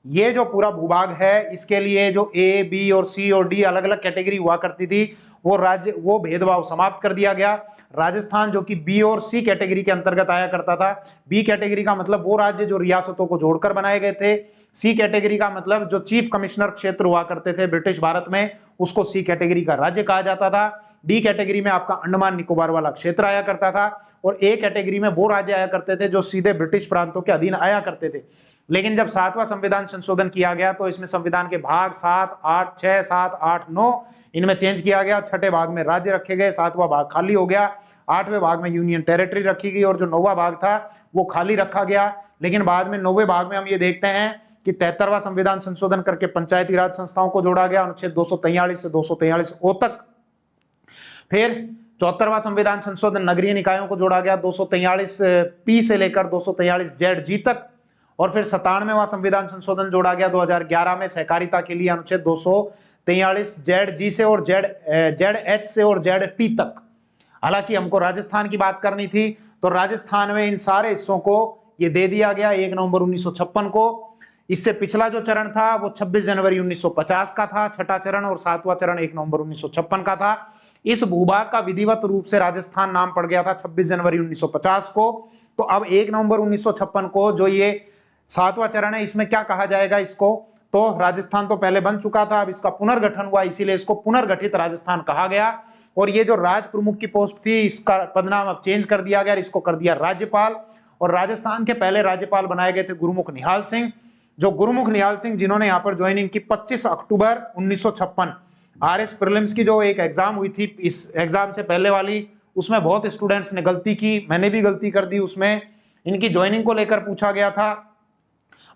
ये जो पूरा भूभाग है, इसके लिए जो ए, बी और सी और डी अलग अलग कैटेगरी हुआ करती थी, वो भेदभाव समाप्त कर दिया गया। राजस्थान जो कि बी और सी कैटेगरी के अंतर्गत आया करता था। बी कैटेगरी का मतलब वो राज्य जो रियासतों को जोड़कर बनाए गए थे। सी कैटेगरी का मतलब जो चीफ कमिश्नर क्षेत्र हुआ करते थे ब्रिटिश भारत में, उसको सी कैटेगरी का राज्य कहा जाता था। डी कैटेगरी में आपका अंडमान निकोबार वाला क्षेत्र आया करता था। और ए कैटेगरी में वो राज्य आया करते थे जो सीधे ब्रिटिश प्रांतों के अधीन आया करते थे। लेकिन जब 7वां संविधान संशोधन किया गया तो इसमें संविधान के भाग 7, 8, 6, 7, 8, 9 इनमें चेंज किया गया। छठे भाग में राज्य रखे गए, 7वां भाग खाली हो गया। 8वें भाग में यूनियन टेरिटरी रखी गई और जो 9वां भाग था वो खाली रखा गया। लेकिन बाद में 9वें भाग में हम ये देखते हैं कि 73वां संविधान संशोधन करके पंचायती राज संस्थाओं को जोड़ा गया, अनुच्छेद 243 से 243 ओ तक। फिर 74वां संविधान संशोधन नगरीय निकायों को जोड़ा गया 243 पी से लेकर 243 जेड जी तक। और फिर 97वां संविधान संशोधन जोड़ा गया 2011 में सहकारिता के लिए, अनुच्छेद 243 जेड जी से और जेड एच से और जेड टी तक। हालांकि हमको राजस्थान की बात करनी थी, तो राजस्थान में इन सारे हिस्सों को ये दे दिया गया 1 नवंबर 1956 को। इससे पिछला जो चरण था वो 26 जनवरी 1950 का था, छठा चरण, और 7वां चरण 1 नवंबर 1956 का था। इस भूभाग का विधिवत रूप से राजस्थान नाम पड़ गया था 26 जनवरी 1950 को। तो अब 1 नवंबर 1956 को जो ये 7वां चरण है, इसमें क्या कहा जाएगा इसको, तो राजस्थान तो पहले बन चुका था, अब इसका पुनर्गठन हुआ, इसीलिए इसको पुनर्गठित राजस्थान कहा गया। और ये जो राज प्रमुख की पोस्ट थी, इसका पदनाम अब चेंज कर दिया गया, इसको कर दिया राज्यपाल। और राजस्थान के पहले राज्यपाल बनाए गए थे गुरुमुख निहाल सिंह। जो गुरुमुख निहाल सिंह जिन्होंने यहाँ पर ज्वाइनिंग की 25 अक्टूबर 1956। आरएस प्रीलिम्स की जो एक एग्जाम हुई थी, इस एग्जाम से पहले वाली, उसमें बहुत स्टूडेंट्स ने गलती की, मैंने भी गलती कर दी। उसमें इनकी ज्वाइनिंग को लेकर पूछा गया था।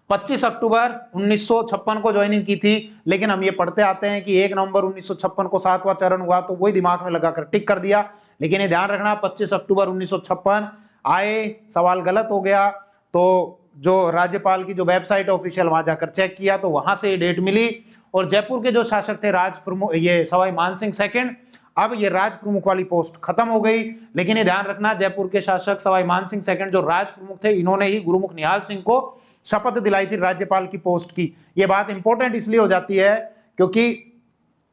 25 अक्टूबर 1956 को ज्वाइनिंग की थी, लेकिन हम ये पढ़ते आते हैं कि 1 नवंबर 1956 को 7वां चरण हुआ, तो वही दिमाग में लगाकर टिक कर दिया। लेकिन ये ध्यान रखना 25 अक्टूबर 1956 आए, सवाल गलत हो गया, तो जो राज्यपाल की जो वेबसाइट ऑफिशियल, वहां जाकर चेक किया तो वहां से ये डेट मिली। और जयपुर के जो शासक थे राज प्रमुख, ये सवाई मानसिंह सेकंड, अब ये राज प्रमुख वाली पोस्ट खत्म हो गई। लेकिन ये ध्यान रखना जयपुर के शासक सवाई मानसिंह सेकंड जो राज प्रमुख थे, इन्होंने ही गुरुमुख निहाल सिंह को शपथ दिलाई थी राज्यपाल की पोस्ट की। ये बात इंपॉर्टेंट इसलिए हो जाती है क्योंकि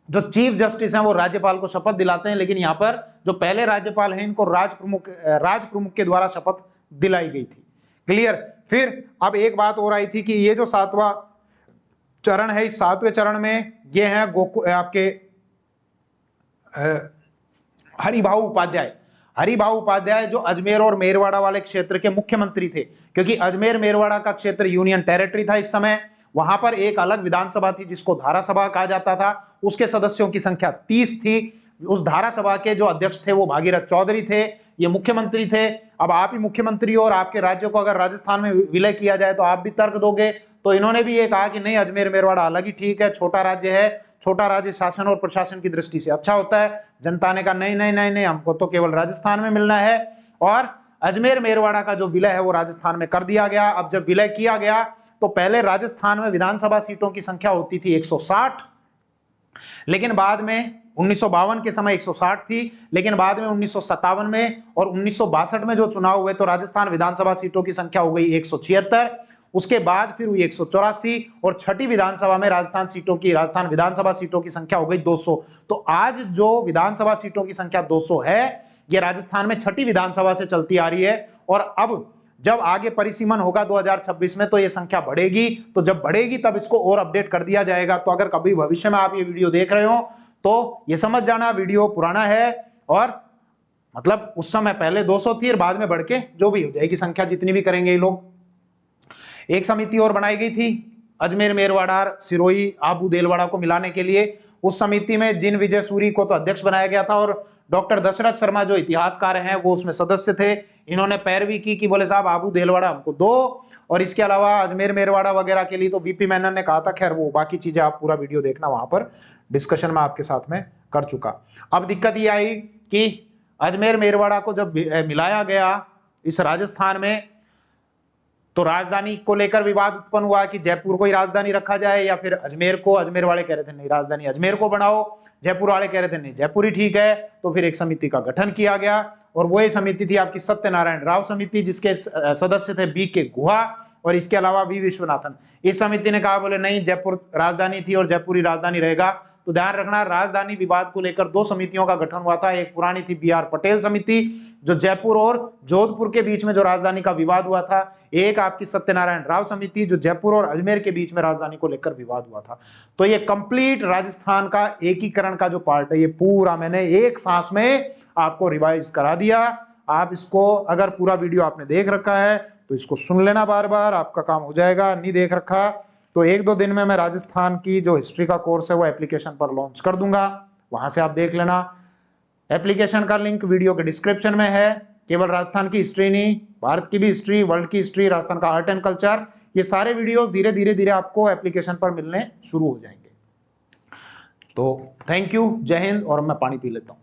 जो चीफ जस्टिस हैं वो राज्यपाल को शपथ दिलाते हैं, लेकिन यहाँ पर जो पहले राज्यपाल हैं इनको राज प्रमुख के द्वारा शपथ दिलाई गई थी। क्लियर। फिर अब एक बात हो रही थी कि ये जो 7वां चरण है, इस 7वें चरण में ये है आपके हरिभाऊ उपाध्याय। हरिभाऊ उपाध्याय जो अजमेर और मेरवाड़ा वाले क्षेत्र के मुख्यमंत्री थे, क्योंकि अजमेर मेरवाड़ा का क्षेत्र यूनियन टेरिटरी था इस समय। वहां पर एक अलग विधानसभा थी जिसको धारा सभा कहा जाता था, उसके सदस्यों की संख्या 30 थी। उस धारा सभा के जो अध्यक्ष थे वो भागीरथ चौधरी थे, ये मुख्यमंत्री थे। अब आप ही मुख्यमंत्री हो और आपके राज्य को अगर राजस्थान में विलय किया जाए तो आप भी तर्क दोगे। तो इन्होंने भी ये कहा कि नहीं, अजमेर मेरवाड़ा अलग ही ठीक है, छोटा राज्य है, छोटा राज्य शासन और प्रशासन की दृष्टि से अच्छा होता है। जनता ने कहा नहीं नहीं नहीं नहीं, हमको तो केवल राजस्थान में मिलना है। और अजमेर मेरवाड़ा का जो विलय है वो राजस्थान में कर दिया गया। अब जब विलय किया गया तो पहले राजस्थान में विधानसभा सीटों की संख्या होती थी 160, लेकिन बाद में 1952 के समय 160 थी, लेकिन बाद में 1957 में और 1962 में जो चुनाव हुए तो राजस्थान विधानसभा सीटों की संख्या हो गई 176। उसके बाद फिर हुई 184 और छठी विधानसभा में राजस्थान विधानसभा सीटों की संख्या हो गई 200। तो आज जो विधानसभा सीटों की संख्या 200 है, ये राजस्थान में छठी विधानसभा से चलती आ रही है। और अब जब आगे परिसीमन होगा 2026 में तो ये संख्या बढ़ेगी, तो जब बढ़ेगी तब इसको और अपडेट कर दिया जाएगा। तो अगर कभी भविष्य में आप ये वीडियो देख रहे हो तो ये समझ जाना वीडियो पुराना है, और मतलब उस समय पहले 200 थी और बाद में बढ़ के जो भी हो जाएगी संख्या, जितनी भी करेंगे ये लोग। एक समिति और बनाई गई थी अजमेर मेरवाड़ा सिरोही आबू देलवाड़ा को मिलाने के लिए। उस समिति में जिन विजय सूरी को तो अध्यक्ष बनाया गया था और डॉक्टर दशरथ शर्मा जो इतिहासकार हैं वो उसमें सदस्य थे। इन्होंने पैरवी की कि बोले साहब आबू देलवाड़ा हमको दो, और इसके अलावा अजमेर मेरवाड़ा वगैरह के लिए तो वीपी मेनन ने कहा था। खैर वो बाकी चीजें आप पूरा वीडियो देखना, वहां पर डिस्कशन में आपके साथ में कर चुका। अब दिक्कत ये आई कि अजमेर मेरवाड़ा को जब मिलाया गया इस राजस्थान में, तो राजधानी को लेकर विवाद उत्पन्न हुआ कि जयपुर को ही राजधानी रखा जाए या फिर अजमेर को। अजमेर वाले कह रहे थे नहीं, राजधानी अजमेर को बनाओ। जयपुर वाले कह रहे थे नहीं, जयपुर ही ठीक है। तो फिर एक समिति का गठन किया गया और वो समिति थी आपकी सत्यनारायण राव समिति, जिसके सदस्य थे बी के गुहा और इसके अलावा वी विश्वनाथन। इस समिति ने कहा बोले नहीं, जयपुर राजधानी थी और जयपुर ही राजधानी रहेगा। तो ध्यान रखना, राजधानी विवाद को लेकर 2 समितियों का गठन हुआ था। एक पुरानी थी BR पटेल समिति जो जयपुर और जोधपुर के बीच में जो राजधानी का विवाद हुआ था, एक आपकी सत्यनारायण राव समिति जो जयपुर और अजमेर के बीच में राजधानी को लेकर विवाद हुआ था। तो ये कंप्लीट राजस्थान का एकीकरण का जो पार्ट है, ये पूरा मैंने एक सांस में आपको रिवाइज करा दिया। आप इसको अगर पूरा वीडियो आपने देख रखा है तो इसको सुन लेना बार बार, आपका काम हो जाएगा। नहीं देख रखा तो 1-2 दिन में मैं राजस्थान की जो हिस्ट्री का कोर्स है वो एप्लीकेशन पर लॉन्च कर दूंगा, वहां से आप देख लेना। एप्लीकेशन का लिंक वीडियो के डिस्क्रिप्शन में है। केवल राजस्थान की हिस्ट्री नहीं, भारत की भी हिस्ट्री, वर्ल्ड की हिस्ट्री, राजस्थान का आर्ट एंड कल्चर, ये सारे वीडियोस धीरे धीरे आपको एप्लीकेशन पर मिलने शुरू हो जाएंगे। तो थैंक यू, जय हिंद। और मैं पानी पी लेता हूं।